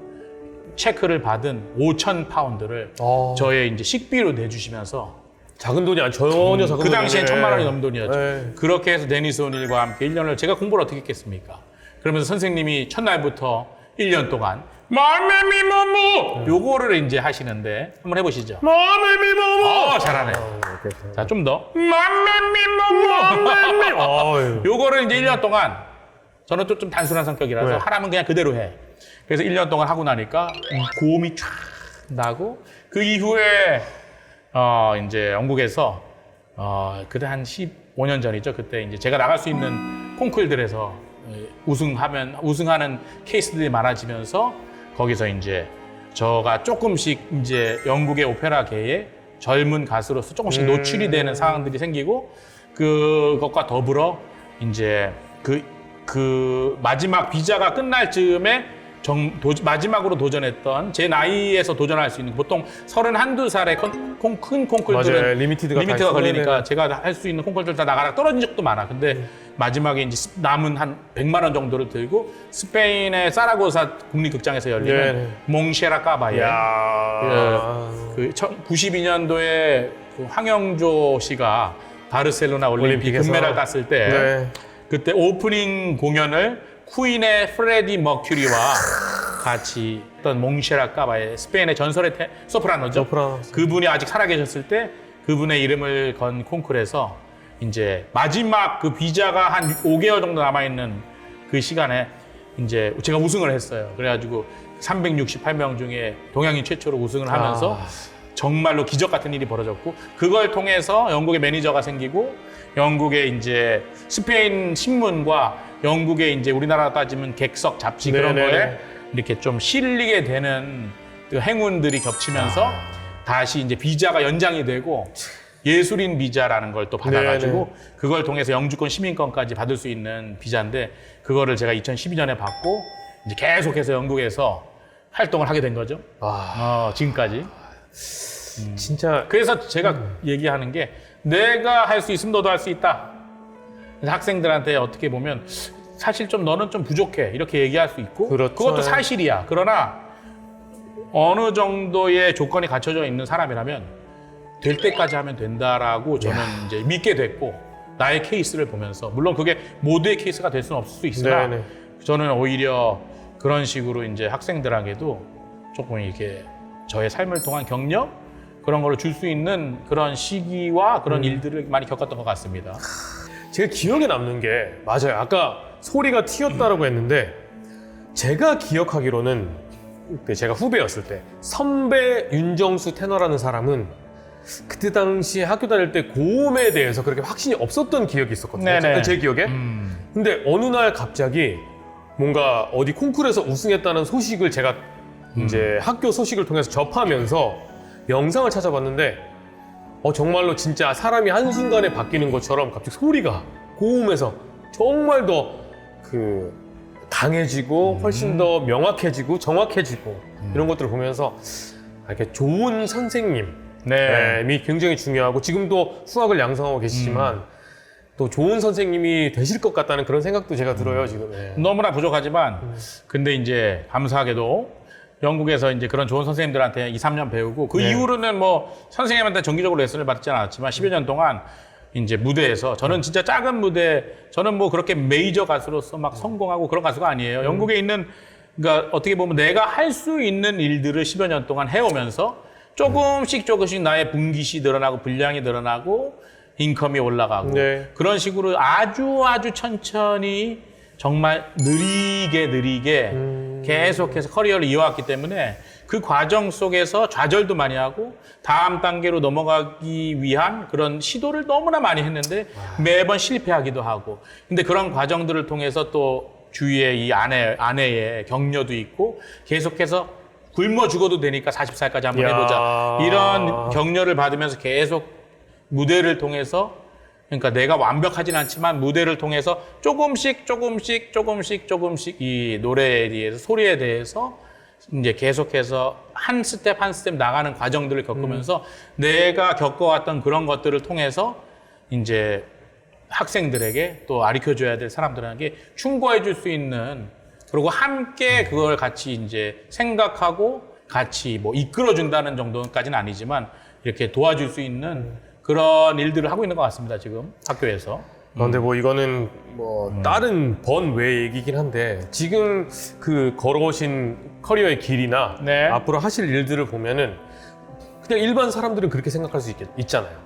체크를 받은 5,000파운드를 저의 이제 식비로 내주시면서 작은 돈이 전혀 작은 그 돈이 당시엔 아니네. 1,000만 원이 넘는 돈이었죠. 네. 그렇게 해서 데니스 오닐과 함께 1년을 제가 공부를 어떻게 했겠습니까? 그러면서 선생님이 첫날부터 1년 동안 마메미모모 요거를 이제 하시는데 한번 해보시죠. 마메미모모. 잘하네. 오케이. 자, 좀 더. 마메미모모. 요거를 이제 1년 동안 저는 또 좀 단순한 성격이라서 네. 하라면 그냥 그대로 해. 그래서 1년 동안 하고 나니까 고음이 쫙 나고 그 이후에 이제 영국에서 그때 한 15년 전이죠. 그때 이제 제가 나갈 수 있는 콩쿨들에서 우승하는 케이스들이 많아지면서 거기서 이제 저가 조금씩 이제 영국의 오페라계에 젊은 가수로서 조금씩 노출이 되는 상황들이 생기고 그것과 더불어 이제 그 마지막 비자가 끝날 즈음에 마지막으로 도전했던 제 나이에서 도전할 수 있는 보통 31~2살에 큰 콩쿨들은 맞아요. 리미티드가 걸리니까 네네. 제가 할 수 있는 콩쿨들 다 나가라 떨어진 적도 많아. 근데 마지막에 이제 남은 한 100만 원 정도를 들고 스페인의 사라고사 국립극장에서 열리는 네네. 몽쉐라 까바에 야. 그 92년도에 그 황영조 씨가 바르셀로나 올림픽 올림픽에서. 금메달 땄을 때 네. 그때 오프닝 공연을 퀸의 프레디 머큐리와 같이 했던 몽쉐라 까바의 스페인의 전설의 소프라노죠. 소프라노. 그분이 아직 살아계셨을 때 그분의 이름을 건 콩쿨에서 이제 마지막 그 비자가 한 5개월 정도 남아있는 그 시간에 이제 제가 우승을 했어요. 그래가지고 368명 중에 동양인 최초로 우승을 하면서 정말로 기적 같은 일이 벌어졌고 그걸 통해서 영국의 매니저가 생기고 영국의 이제 스페인 신문과 영국의 이제 우리나라 따지면 객석 잡지 그런 네네네. 거에 이렇게 좀 실리게 되는 그 행운들이 겹치면서 다시 이제 비자가 연장이 되고 예술인 비자라는 걸 또 받아가지고 그걸 통해서 영주권 시민권까지 받을 수 있는 비자인데 그거를 제가 2012년에 받고 이제 계속해서 영국에서 활동을 하게 된 거죠. 지금까지. 진짜 그래서 제가 얘기하는 게 내가 할 수 있으면 너도 할 수 있다. 그래서 학생들한테 어떻게 보면 사실 좀 너는 좀 부족해 이렇게 얘기할 수 있고 그렇죠. 그것도 사실이야. 그러나 어느 정도의 조건이 갖춰져 있는 사람이라면 될 때까지 하면 된다라고 저는 이제 믿게 됐고 나의 케이스를 보면서 물론 그게 모두의 케이스가 될 수는 없을 수 있으나 네네. 저는 오히려 그런 식으로 이제 학생들에게도 조금 이렇게 저의 삶을 통한 경력 그런 거를 줄 수 있는 그런 시기와 그런 일들을 많이 겪었던 것 같습니다. 제가 기억에 남는 게 맞아요. 아까 소리가 튀었다라고 했는데 제가 기억하기로는 그때 제가 후배였을 때 선배 윤정수 테너라는 사람은 그때 당시에 학교 다닐 때 고음에 대해서 그렇게 확신이 없었던 기억이 있었거든요. 네네. 제 기억에. 근데 어느 날 갑자기 뭔가 어디 콩쿠르에서 우승했다는 소식을 제가 이제 학교 소식을 통해서 접하면서 영상을 찾아봤는데 정말로 진짜 사람이 한순간에 바뀌는 것처럼 갑자기 소리가 고음에서 정말 더 그 강해지고 훨씬 더 명확해지고 정확해지고 이런 것들을 보면서 이렇게 좋은 선생님이 굉장히 중요하고 지금도 수학을 양성하고 계시지만 또 좋은 선생님이 되실 것 같다는 그런 생각도 제가 들어요 지금. 너무나 부족하지만 근데 이제 감사하게도 영국에서 이제 그런 좋은 선생님들한테 2, 3년 배우고 그 이후로는 뭐 선생님한테 정기적으로 레슨을 받지 않았지만 10여 년 동안 이제 무대에서 저는 진짜 작은 무대 저는 뭐 그렇게 메이저 가수로서 막 성공하고 그런 가수가 아니에요. 영국에 있는 그러니까 어떻게 보면 내가 할 수 있는 일들을 10여 년 동안 해오면서 조금씩 나의 분깃이 늘어나고 분량이 늘어나고 인컴이 올라가고 그런 식으로 아주 천천히 정말 느리게 계속해서 커리어를 이어왔기 때문에 그 과정 속에서 좌절도 많이 하고 다음 단계로 넘어가기 위한 그런 시도를 너무나 많이 했는데 매번 실패하기도 하고 근데 그런 과정들을 통해서 또 주위에 이 아내의 격려도 있고 계속해서 굶어 죽어도 되니까 40살까지 한번 해보자 이런 격려를 받으면서 계속 무대를 통해서 그러니까 내가 완벽하진 않지만 무대를 통해서 조금씩 이 노래에 대해서 소리에 대해서 이제 계속해서 한 스텝 나가는 과정들을 겪으면서 내가 겪어왔던 그런 것들을 통해서 이제 학생들에게 또 가르쳐줘야 될 사람들에게 충고해 줄 수 있는 그리고 함께 그걸 같이 이제 생각하고 같이 뭐 이끌어준다는 정도까지는 아니지만 이렇게 도와줄 수 있는 그런 일들을 하고 있는 것 같습니다, 지금 학교에서. 그런데 뭐 이거는 뭐 다른 번외 얘기긴 한데 지금 그 걸어오신 커리어의 길이나 앞으로 하실 일들을 보면은 그냥 일반 사람들은 그렇게 생각할 수 있잖아요.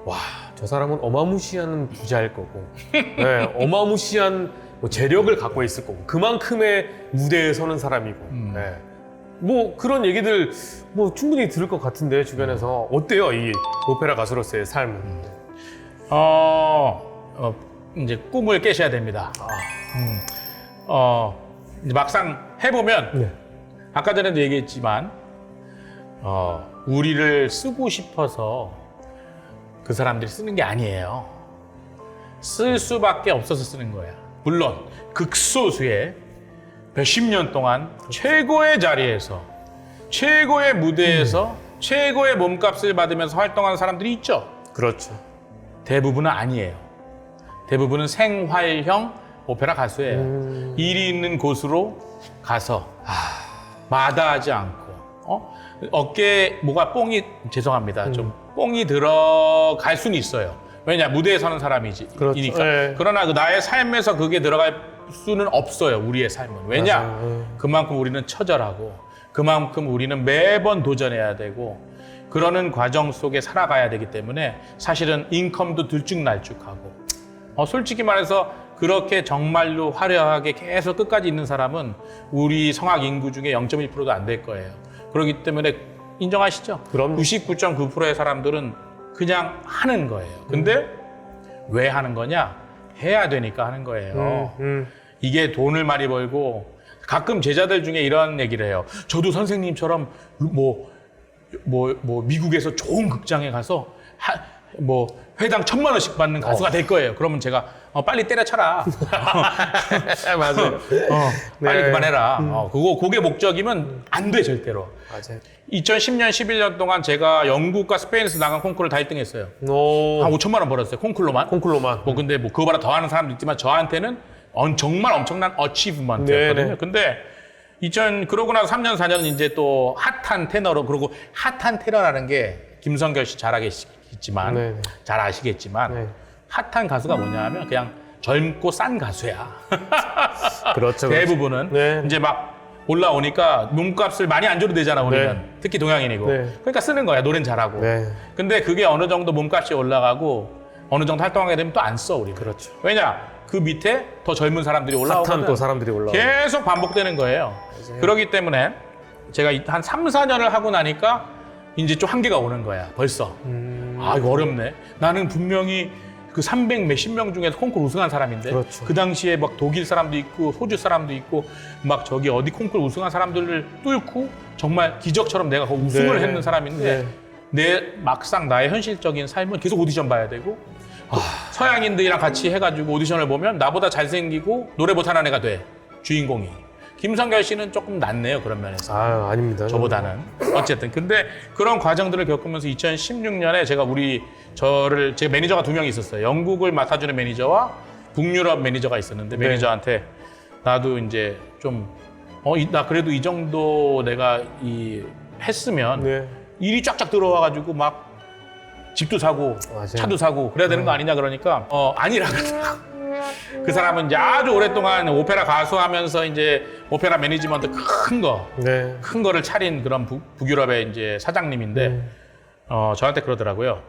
와, 저 사람은 어마무시한 부자일 거고, 어마무시한 뭐 재력을 갖고 있을 거고, 그만큼의 무대에 서는 사람이고, 뭐 그런 얘기들 뭐 충분히 들을 것 같은데 주변에서 어때요, 이 오페라 가수로서의 삶은? 이제 꿈을 깨셔야 됩니다. 이제 막상 해보면 아까 전에도 얘기했지만 우리를 쓰고 싶어서 그 사람들이 쓰는 게 아니에요. 쓸 수밖에 없어서 쓰는 거야. 물론 극소수의 몇십 년 동안 최고의 자리에서 최고의 무대에서 최고의 몸값을 받으면서 활동하는 사람들이 있죠. 그렇죠. 대부분은 아니에요. 대부분은 생활형 오페라 가수예요. 일이 있는 곳으로 가서 마다하지 않고 어깨에 뭐가 뽕이 죄송합니다. 좀 뽕이 들어갈 수는 있어요. 왜냐 무대에 서는 사람이니까. 그렇죠. 네. 그러나 그 나의 삶에서 그게 들어갈 수는 없어요. 우리의 삶은. 왜냐 맞아요. 그만큼 우리는 처절하고 그만큼 우리는 매번 도전해야 되고 그러는 과정 속에 살아가야 되기 때문에 사실은 인컴도 들쭉날쭉하고 솔직히 말해서 그렇게 정말로 화려하게 계속 끝까지 있는 사람은 우리 성악 인구 중에 0.1%도 안 될 거예요. 그렇기 때문에 인정하시죠? 그럼요. 99.9%의 사람들은 그냥 하는 거예요. 근데 왜 하는 거냐? 해야 되니까 하는 거예요. 이게 돈을 많이 벌고 가끔 제자들 중에 이런 얘기를 해요. 저도 선생님처럼 미국에서 좋은 극장에 가서 회당 1,000만 원씩 받는 가수가 될 거예요. 그러면 제가 빨리 때려쳐라. 맞아요. 빨리 네. 그만해라. 그게 목적이면 안 돼 절대로. 맞아요. 2010년, 11년 동안 제가 영국과 스페인에서 나간 콩쿠르를 다 1등했어요. 오. 한 5천만 원 벌었어요. 콩쿠르로만. 콩쿨로만. 근데 그거보다 더 하는 사람도 있지만 저한테는 정말 엄청난 어치브먼트였거든요. 네. 근데 그러고 나서 3년, 4년은 이제 또 핫한 테너로, 그리고 핫한 테너라는 게 김성결 씨 잘 아시겠지만, 네. 잘 아시겠지만, 네. 핫한 가수가 뭐냐 하면 그냥 젊고 싼 가수야. 그렇죠. 대부분은. 네. 이제 막 올라오니까 몸값을 많이 안 줘도 되잖아, 우리는. 네. 특히 동양인이고. 네. 그러니까 쓰는 거야, 노래는 잘하고. 네. 근데 그게 어느 정도 몸값이 올라가고 어느 정도 활동하게 되면 또 안 써, 우리는. 그렇죠. 왜냐? 그 밑에 더 젊은 사람들이 올라오거든. 핫한 또 사람들이 올라오고. 계속 반복되는 거예요. 그렇기 때문에 제가 한 3, 4년을 하고 나니까 이제 좀 한계가 오는 거야, 벌써. 이거 어렵네. 나는 분명히 그 300 몇십 명 중에서 콩쿠르 우승한 사람인데 그렇죠. 그 당시에 막 독일 사람도 있고 호주 사람도 있고 막 저기 어디 콩쿠르 우승한 사람들을 뚫고 정말 기적처럼 내가 그 우승을 네. 했는 사람인데 내 막상 나의 현실적인 삶은 계속 오디션 봐야 되고 서양인들이랑 같이 해가지고 오디션을 보면 나보다 잘생기고 노래 못하는 애가 돼, 주인공이. 김성결 씨는 조금 낫네요, 그런 면에서. 아닙니다. 저보다는. 어쨌든. 근데 그런 과정들을 겪으면서 2016년에 제가 제 매니저가 2명이 있었어요. 영국을 맡아주는 매니저와 북유럽 매니저가 있었는데 네. 매니저한테 나도 이제 좀, 나 그래도 이 정도 내가 했으면 네. 일이 쫙쫙 들어와가지고 막 집도 사고 맞아요. 차도 사고 그래야 되는 거 아니냐 그러니까 아니라 그러더라고. 그 사람은 이제 아주 오랫동안 오페라 가수 하면서 이제 오페라 매니지먼트 네. 큰 거를 차린 그런 북유럽의 이제 사장님인데 저한테 그러더라고요.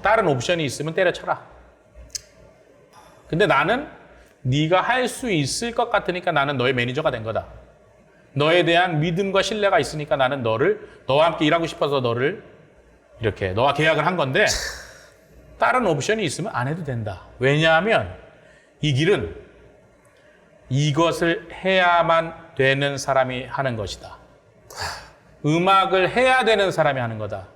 다른 옵션이 있으면 때려쳐라. 근데 나는 네가 할 수 있을 것 같으니까 나는 너의 매니저가 된 거다. 너에 대한 믿음과 신뢰가 있으니까 나는 너와 함께 일하고 싶어서 이렇게 너와 계약을 한 건데 다른 옵션이 있으면 안 해도 된다. 왜냐하면 이 길은 이것을 해야만 되는 사람이 하는 것이다. 음악을 해야 되는 사람이 하는 거다.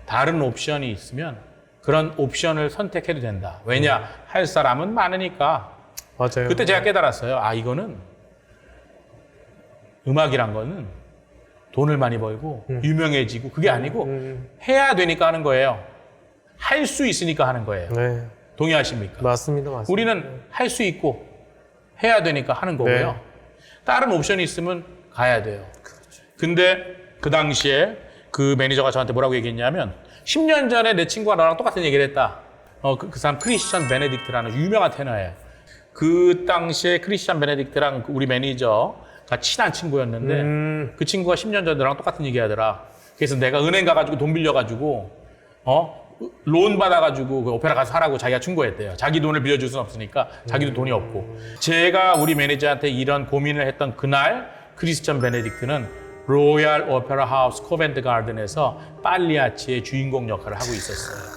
다른 옵션이 있으면 그런 옵션을 선택해도 된다. 왜냐? 할 사람은 많으니까. 맞아요. 그때 제가 깨달았어요. 이거는 음악이란 거는 돈을 많이 벌고 유명해지고 그게 아니고 해야 되니까 하는 거예요. 할 수 있으니까 하는 거예요. 네. 동의하십니까? 맞습니다. 우리는 할 수 있고 해야 되니까 하는 거고요. 네. 다른 옵션이 있으면 가야 돼요. 근데 그 당시에 그 매니저가 저한테 뭐라고 얘기했냐면 10년 전에 내 친구가 너랑 똑같은 얘기를 했다. 그 사람 크리스찬 베네딕트라는 유명한 테너예요. 그 당시에 크리스찬 베네딕트랑 우리 매니저가 친한 친구였는데 그 친구가 10년 전에 너랑 똑같은 얘기 하더라. 그래서 내가 은행 가가지고 돈 빌려가지고 론 받아가지고 그 오페라 가서 하라고 자기가 충고했대요. 자기 돈을 빌려줄 수는 없으니까 자기도 돈이 없고. 제가 우리 매니저한테 이런 고민을 했던 그날 크리스찬 베네딕트는 로얄 오페라 하우스 코벤트 가든에서 팔리아치의 주인공 역할을 하고 있었어요.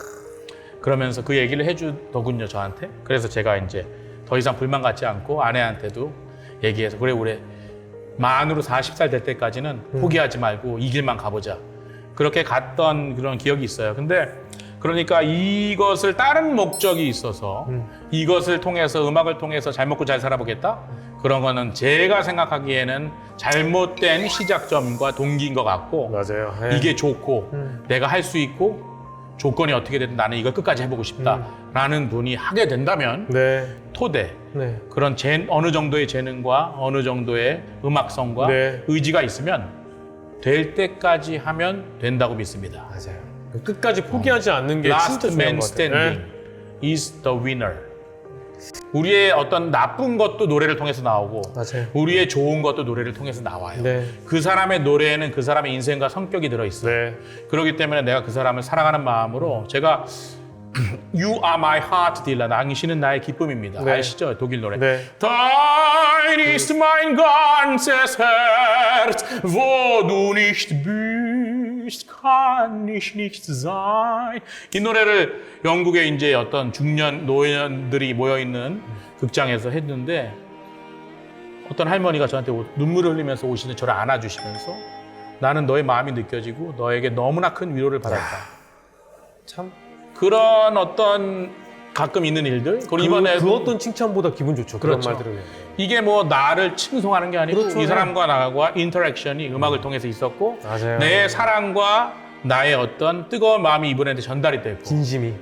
그러면서 그 얘기를 해주더군요, 저한테. 그래서 제가 이제 더 이상 불만 갖지 않고 아내한테도 얘기해서 그래 만으로 40살 될 때까지는 포기하지 말고 이 길만 가보자. 그렇게 갔던 그런 기억이 있어요. 근데 그러니까 이것을 다른 목적이 있어서 이것을 통해서 음악을 통해서 잘 먹고 잘 살아보겠다? 그런 거는 제가 생각하기에는 잘못된 시작점과 동기인 것 같고 맞아요. 예. 이게 좋고 내가 할 수 있고 조건이 어떻게 되든 나는 이걸 끝까지 해보고 싶다라는 분이 하게 된다면 네. 토대 네. 그런 어느 정도의 재능과 어느 정도의 음악성과 네. 의지가 있으면 될 때까지 하면 된다고 믿습니다. 맞아요. 끝까지 포기하지 않는 게 Last 진짜 man 중요한 것 같아요. standing is the winner. 우리의 어떤 나쁜 것도 노래를 통해서 나오고 맞아요. 우리의 좋은 것도 노래를 통해서 나와요. 네. 그 사람의 노래에는 그 사람의 인생과 성격이 들어있어요. 네. 그렇기 때문에 내가 그 사람을 사랑하는 마음으로 제가 You are my heart, 딜라. 당신은 나의 기쁨입니다. 네. 아시죠? 독일 노래. 네. Dein ist mein ganzes Herz, wo du nicht bist, kann ich nicht sein. 이 노래를 영국의 이제 어떤 중년 노년들이 모여 있는 극장에서 했는데 어떤 할머니가 저한테 눈물을 흘리면서 오시는 저를 안아주시면서 나는 너의 마음이 느껴지고 너에게 너무나 큰 위로를 받았다. 참. 그런 어떤 가끔 있는 일들. 그리고 이번에 그 어떤 칭찬보다 기분 좋죠. 그렇죠. 그런 말 들으면. 이게 뭐 나를 칭송하는 게 아니고 그렇죠. 이 사람과 나와 인터랙션이 음악을 통해서 있었고 맞아요. 내 사랑과 나의 어떤 뜨거운 마음이 이분한테 전달이 됐고 진심이.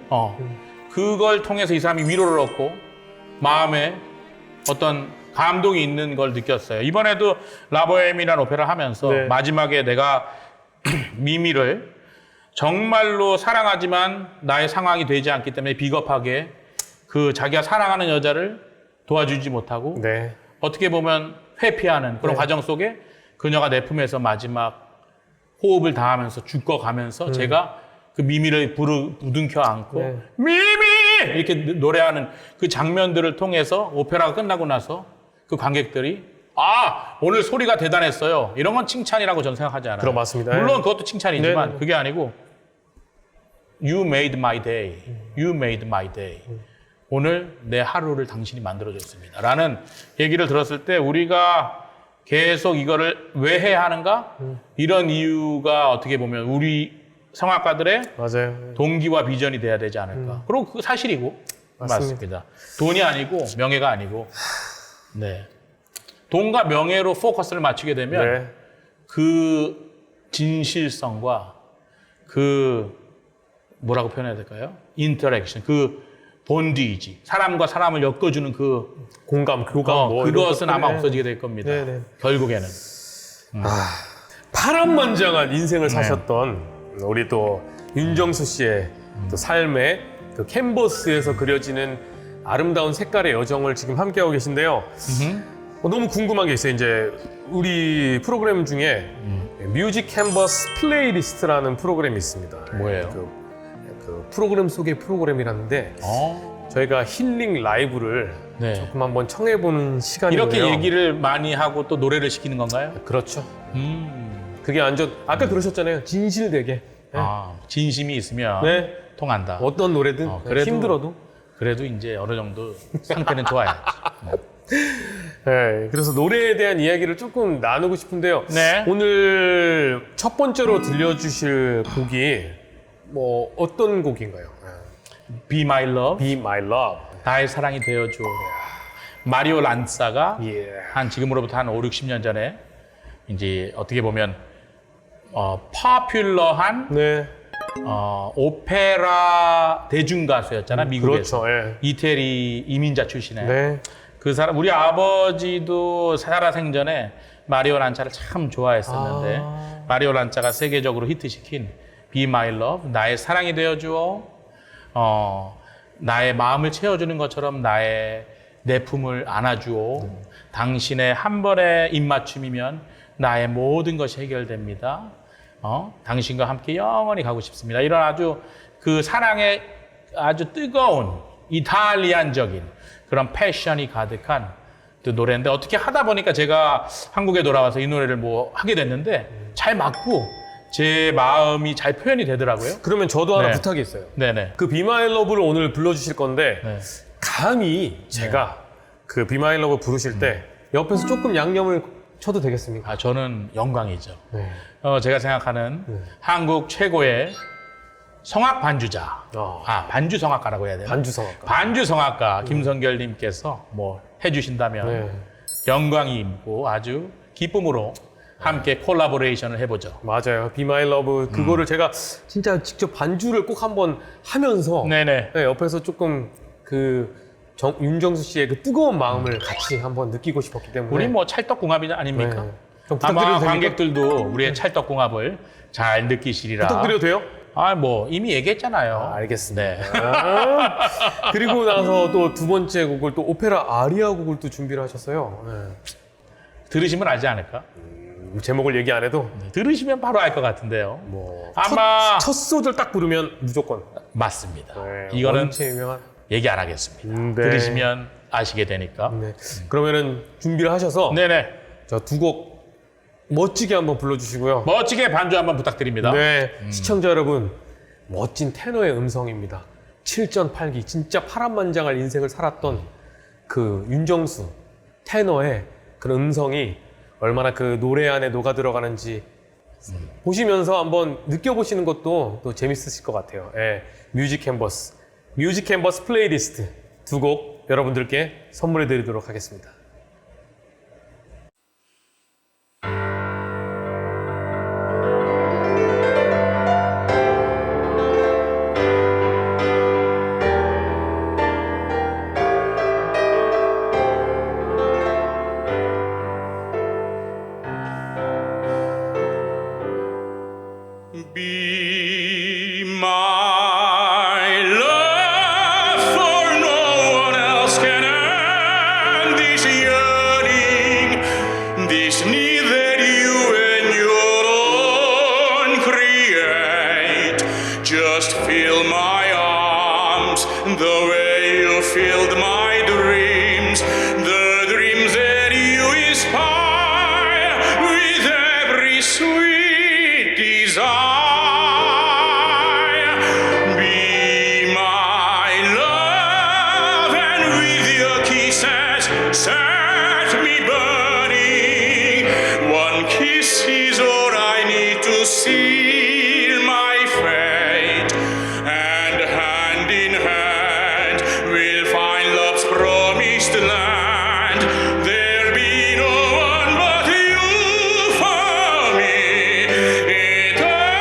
그걸 통해서 이 사람이 위로를 얻고 마음에 어떤 감동이 있는 걸 느꼈어요. 이번에도 라보엠이라는 오페라 하면서 네. 마지막에 내가 미미를 정말로 사랑하지만 나의 상황이 되지 않기 때문에 비겁하게 그 자기가 사랑하는 여자를 도와주지 못하고 네. 어떻게 보면 회피하는 그런 네. 과정 속에 그녀가 내 품에서 마지막 호흡을 다하면서 죽어가면서 제가 그 미미를 부둥켜 안고 네. 미미! 이렇게 노래하는 그 장면들을 통해서 오페라가 끝나고 나서 그 관객들이 오늘 소리가 대단했어요. 이런 건 칭찬이라고 저는 생각하지 않아요. 그럼 맞습니다. 물론 그것도 칭찬이지만 네. 그게 아니고 You made my day. You made my day. 오늘 내 하루를 당신이 만들어줬습니다. 라는 얘기를 들었을 때 우리가 계속 이거를 왜 해야 하는가? 이런 이유가 어떻게 보면 우리 성악가들의 맞아요. 동기와 비전이 돼야 되지 않을까. 그리고 그 사실이고 맞습니다. 돈이 아니고 명예가 아니고 네. 돈과 명예로 포커스를 맞추게 되면 네. 그 진실성과 그 뭐라고 표현해야 될까요? 인터랙션, 그 본디지, 사람과 사람을 엮어주는 그 공감, 교감 뭐 그것은 이런 아마 것들이- 없어지게 될 겁니다. 네네. 결국에는. 파란만장한 네. 인생을 사셨던 우리 또 윤정수 씨의 또 삶의 그 캔버스에서 그려지는 아름다운 색깔의 여정을 지금 함께하고 계신데요. 너무 궁금한 게 있어요. 이제 우리 프로그램 중에 뮤직 캔버스 플레이리스트라는 프로그램이 있습니다. 뭐예요? 그 프로그램 속의 프로그램이라는데 저희가 힐링 라이브를 네. 조금 한번 청해보는 시간이고요. 이렇게 얘기를 많이 하고 또 노래를 시키는 건가요? 그렇죠. 그게 완전 아까 그러셨잖아요. 진실되게. 네. 진심이 있으면 네. 통한다. 어떤 노래든 그래도- 힘들어도. 그래도 이제 어느 정도 상태는 좋아야지. 네. 그래서 노래에 대한 이야기를 조금 나누고 싶은데요. 네. 오늘 첫 번째로 들려주실 곡이 뭐 어떤 곡인가요? Be My Love, Be My Love. 나의 사랑이 되어줘. 마리오 란사가 예. 한 지금으로부터 한 5, 60년 전에 이제 어떻게 보면 파퓰러한 네. 오페라 대중 가수였잖아 미국에서. 그렇죠. 예. 이태리 이민자 출신의 네. 그 사람 우리 아버지도 살아생전에 마리오 란차를 참 좋아했었는데 마리오 란차가 세계적으로 히트시킨 Be My Love, 나의 사랑이 되어주어, 나의 마음을 채워주는 것처럼 내 품을 안아주어, 당신의 한 번의 입맞춤이면 나의 모든 것이 해결됩니다. 당신과 함께 영원히 가고 싶습니다. 이런 아주 그 사랑의 아주 뜨거운 이탈리안적인 그런 패션이 가득한 그 노래인데 어떻게 하다 보니까 제가 한국에 돌아와서 이 노래를 뭐 하게 됐는데 잘 맞고 제 마음이 잘 표현이 되더라고요. 그러면 저도 하나 네. 부탁이 있어요. 네네. 그 Be My Love를 오늘 불러주실 건데 네. 감히 제가 그 Be My Love 부르실 때 옆에서 조금 양념을 쳐도 되겠습니까? 저는 영광이죠. 네. 제가 생각하는 한국 최고의 성악 반주자, 반주 성악가라고 해야 되나? 반주 성악가. 반주 성악가 김성결님께서 뭐 해주신다면 네. 영광이고 아주 기쁨으로 함께 콜라보레이션을 해보죠. 맞아요. Be My Love 그거를 제가 진짜 직접 반주를 꼭 한번 하면서 네네. 네, 옆에서 조금 그 윤정수 씨의 그 뜨거운 마음을 같이 한번 느끼고 싶었기 때문에 우리 뭐 찰떡궁합이 아닙니까? 네. 좀 아마 부탁드려도 됩니까? 관객들도 우리의 찰떡궁합을 잘 느끼시리라. 부탁드려도 돼요? 아, 뭐 이미 얘기했잖아요. 알겠습니다. 네. 그리고 나서 또 두 번째 곡을 또 오페라 아리아 곡을 또 준비를 하셨어요. 네. 들으시면 알지 않을까? 제목을 얘기 안 해도 들으시면 바로 알 것 같은데요. 뭐 아마 첫 소절 딱 부르면 무조건 맞습니다. 네, 이거는 원체 유명한 얘기 안 하겠습니다. 네. 들으시면 아시게 되니까. 네. 그러면은 준비를 하셔서 네네. 저 두 곡 멋지게 한번 불러주시고요. 멋지게 반주 한번 부탁드립니다. 네, 시청자 여러분, 멋진 테너의 음성입니다. 7전 8기, 진짜 파란만장할 인생을 살았던 그 윤정수 테너의 그런 음성이 얼마나 그 노래 안에 녹아 들어가는지 보시면서 한번 느껴보시는 것도 또 재밌으실 것 같아요. 예, 뮤직 캔버스 플레이리스트 두 곡 여러분들께 선물해 드리도록 하겠습니다. Be my love, for no one else can end this yearning, this need that you and your own create. Just fill my arms the way you filled my dreams, the dreams that you inspire with every sweet desire. Be my love, and with your kisses set me burning. One kiss is all I need to seal my fate, and hand in hand we'll find love's promised land. There'll be no one but you for me eternally,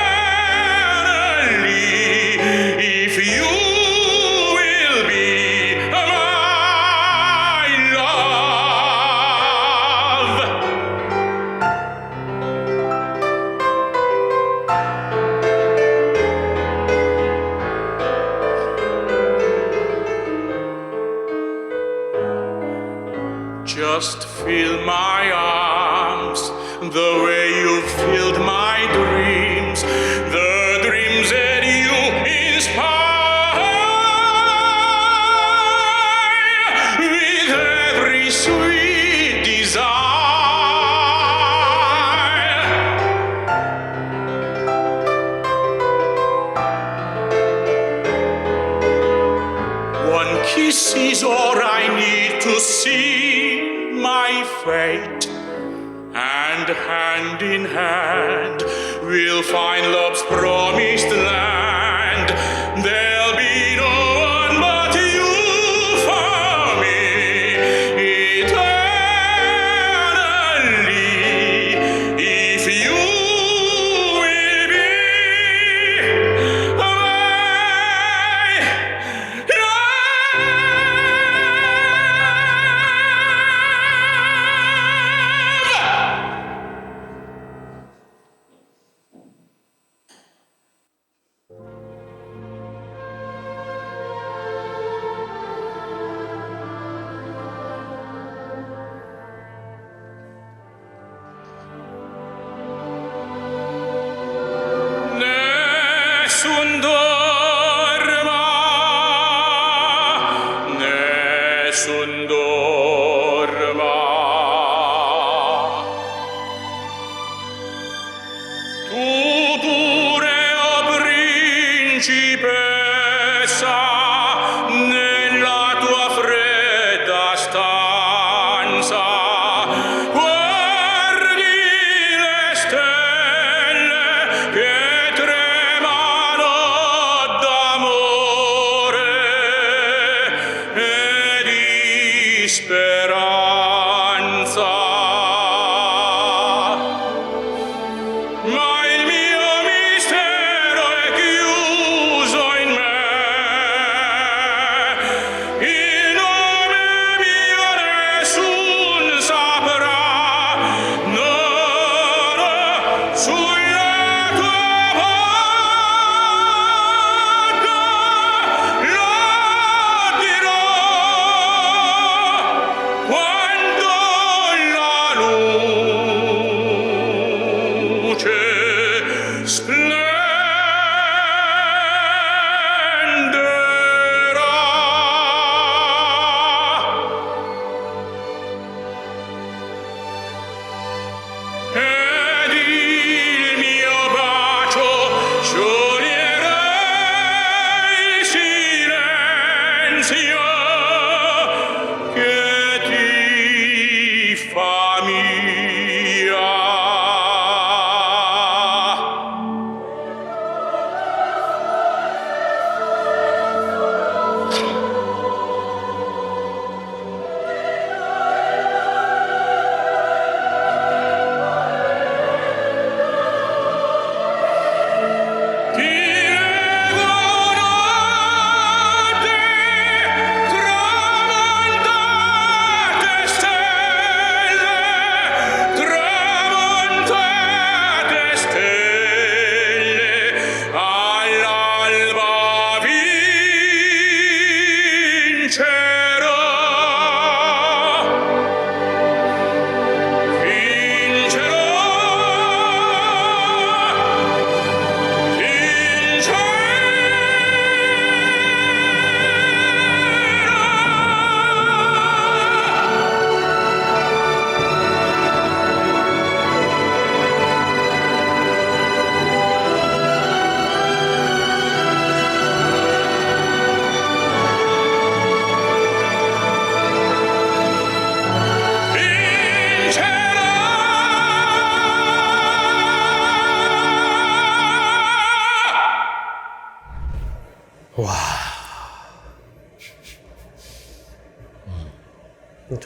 if you will be my love. Just fill my arms the way you filled my dreams, the dreams that you inspire with every sweet desire. One kiss is all I need to see my fate, and hand in hand we'll find love's promised land. There'll be no one but you for me eternally, if you will be my nessun dorma, nessun dorma. Tu pure, o principessa, nella tua fredda stanza, guardi le stelle che tremano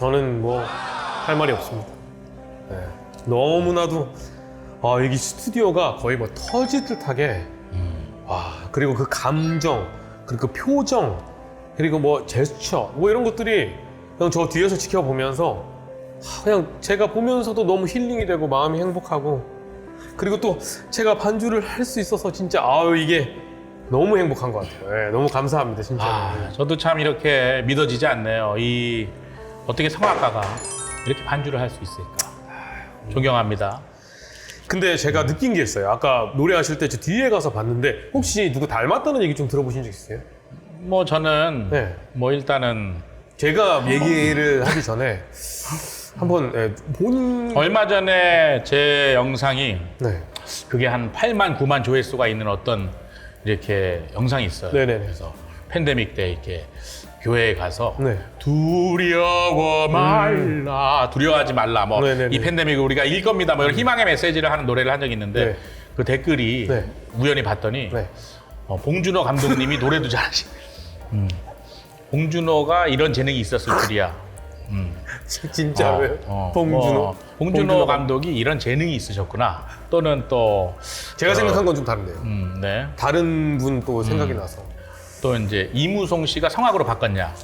저는 뭐 할 말이 없습니다. 네. 너무나도 여기 스튜디오가 거의 뭐 터질 듯하게 와, 그리고 그 감정, 그리고 그 표정, 그리고 뭐 제스처, 뭐 이런 것들이 그냥 저 뒤에서 지켜보면서 그냥 제가 보면서도 너무 힐링이 되고 마음이 행복하고, 그리고 또 제가 반주를 할 수 있어서 진짜 이게 너무 행복한 것 같아요. 네, 너무 감사합니다, 진짜. 저도 참 이렇게 믿어지지 않네요. 어떻게 성악가가 이렇게 반주를 할 수 있을까? 존경합니다. 근데 제가 느낀 게 있어요. 아까 노래하실 때 저 뒤에 가서 봤는데 혹시 누구 닮았다는 얘기 좀 들어보신 적 있으세요? 뭐 저는 네. 뭐 일단은 제가 얘기를 하기 전에 한번 본 얼마 전에 제 영상이 네. 그게 한 8만 9만 조회수가 있는 어떤 이렇게 영상이 있어요. 네네네. 그래서 팬데믹 때 이렇게 교회에 가서 네. 두려워 말라 두려워하지 말라 뭐 네네네. 이 팬데믹을 우리가 이길 겁니다 뭐 이런 희망의 메시지를 하는 노래를 한 적이 있는데 네. 그 댓글이 네. 우연히 봤더니 네. 봉준호 감독님이 노래도 잘하시네. 봉준호가 이런 재능이 있었을 줄이야. 진짜 왜? 봉준호? 봉준호 감독이 이런 재능이 있으셨구나. 또는 또 제가 생각한 건 좀 다른데요. 네. 다른 분 또 생각이 나서. 또 이제 이무송 씨가 성악으로 바꿨냐?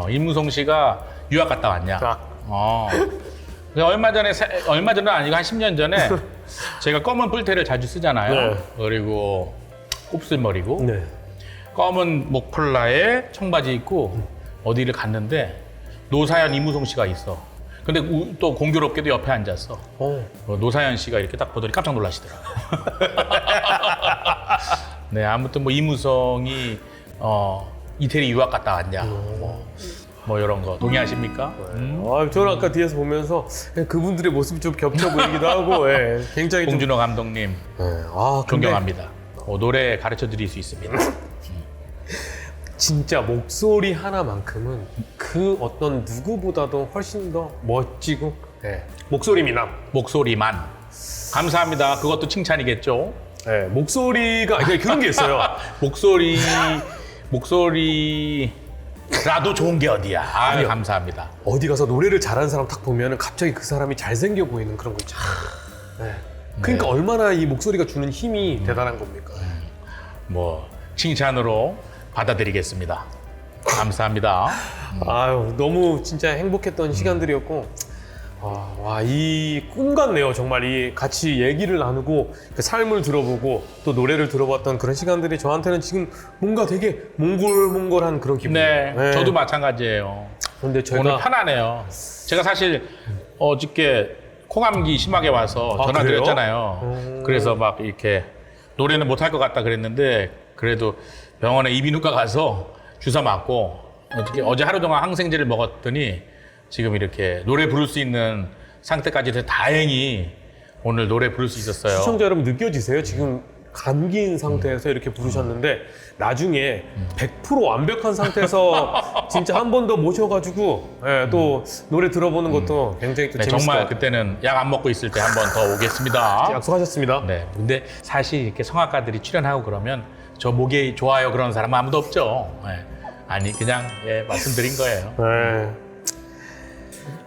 이무송 씨가 유학 갔다 왔냐? 얼마 전은 아니고 한 10년 전에 제가 검은 뿔테를 자주 쓰잖아요. 네. 그리고 곱슬머리고 네. 검은 목폴라에 청바지 입고 어디를 갔는데 노사연 이무송 씨가 있어. 근데 또 공교롭게도 옆에 앉았어. 노사연 씨가 이렇게 딱 보더니 깜짝 놀라시더라고요. 네, 아무튼 뭐 이무성이 이태리 유학 갔다 왔냐, 뭐 이런 거 동의하십니까? 저는 아까 뒤에서 보면서 그분들의 모습이 좀 겹쳐 보이기도 하고, 굉장히 좀. 봉준호 감독님 근데 존경합니다. 노래 가르쳐 드릴 수 있습니다. 진짜 목소리 하나만큼은 그 어떤 누구보다도 훨씬 더 멋지고, 목소리 미남. 목소리만 감사합니다. 그것도 칭찬이겠죠? 목소리가 그런 게 있어요. 목소리라도 좋은 게 어디야? 아니요. 감사합니다. 어디 가서 노래를 잘하는 사람 딱 보면은 갑자기 그 사람이 잘생겨 보이는 그런 거 있잖아요. 그러니까 얼마나 이 목소리가 주는 힘이 대단한 겁니까? 뭐 칭찬으로 받아들이겠습니다. 감사합니다. 너무 진짜 행복했던 시간들이었고, 이 꿈 같네요. 정말 이 같이 얘기를 나누고 그 삶을 들어보고 또 노래를 들어봤던 그런 시간들이 저한테는 지금 뭔가 되게 몽골몽골한 그런 기분이에요. 네, 저도 마찬가지예요. 근데 오늘 편하네요. 제가 사실 어저께 콩감기 심하게 와서 전화 그래요? 드렸잖아요. 그래서 막 이렇게 노래는 못할 것 같다 그랬는데 그래도 병원에 이비인후과 가서 주사 맞고 어제 하루 동안 항생제를 먹었더니 지금 이렇게 노래 부를 수 있는 상태까지 돼서 다행히 오늘 노래 부를 수 있었어요. 시청자 여러분 느껴지세요? 지금 감기인 상태에서 이렇게 부르셨는데 나중에 100% 완벽한 상태에서 진짜 한 번 더 모셔가지고 또 노래 들어보는 것도 굉장히 또 네, 재밌을 것 정말 같아요. 그때는 약 안 먹고 있을 때 한 번 더 오겠습니다. 약속하셨습니다. 네, 근데 사실 이렇게 성악가들이 출연하고 그러면 저 목이 좋아요 그런 사람은 아무도 없죠. 네. 아니 그냥 말씀드린 거예요. 네.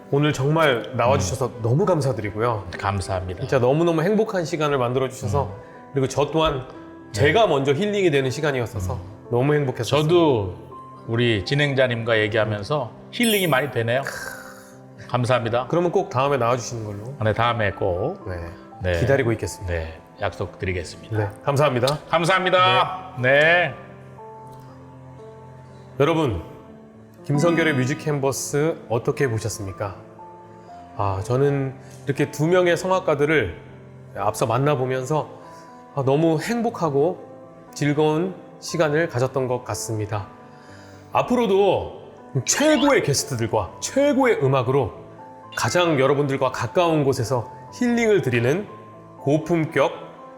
오늘 정말 나와주셔서 너무 감사드리고요. 감사합니다. 진짜 너무너무 행복한 시간을 만들어주셔서 그리고 저 또한 제가 먼저 힐링이 되는 시간이었어서 너무 행복했어요. 저도 우리 진행자님과 얘기하면서 힐링이 많이 되네요. 감사합니다. 그러면 꼭 다음에 나와주시는 걸로 네, 다음에 꼭 네. 기다리고 있겠습니다. 네, 약속드리겠습니다. 네, 감사합니다. 감사합니다. 네. 여러분, 김성결의 뮤직 캔버스 어떻게 보셨습니까? 저는 이렇게 두 명의 성악가들을 앞서 만나보면서 너무 행복하고 즐거운 시간을 가졌던 것 같습니다. 앞으로도 최고의 게스트들과 최고의 음악으로 가장 여러분들과 가까운 곳에서 힐링을 드리는 고품격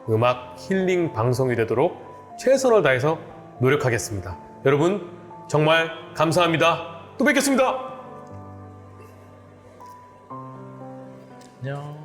음악 힐링 방송이 되도록 최선을 다해서 노력하겠습니다. 여러분 정말 감사합니다. 또 뵙겠습니다. 안녕.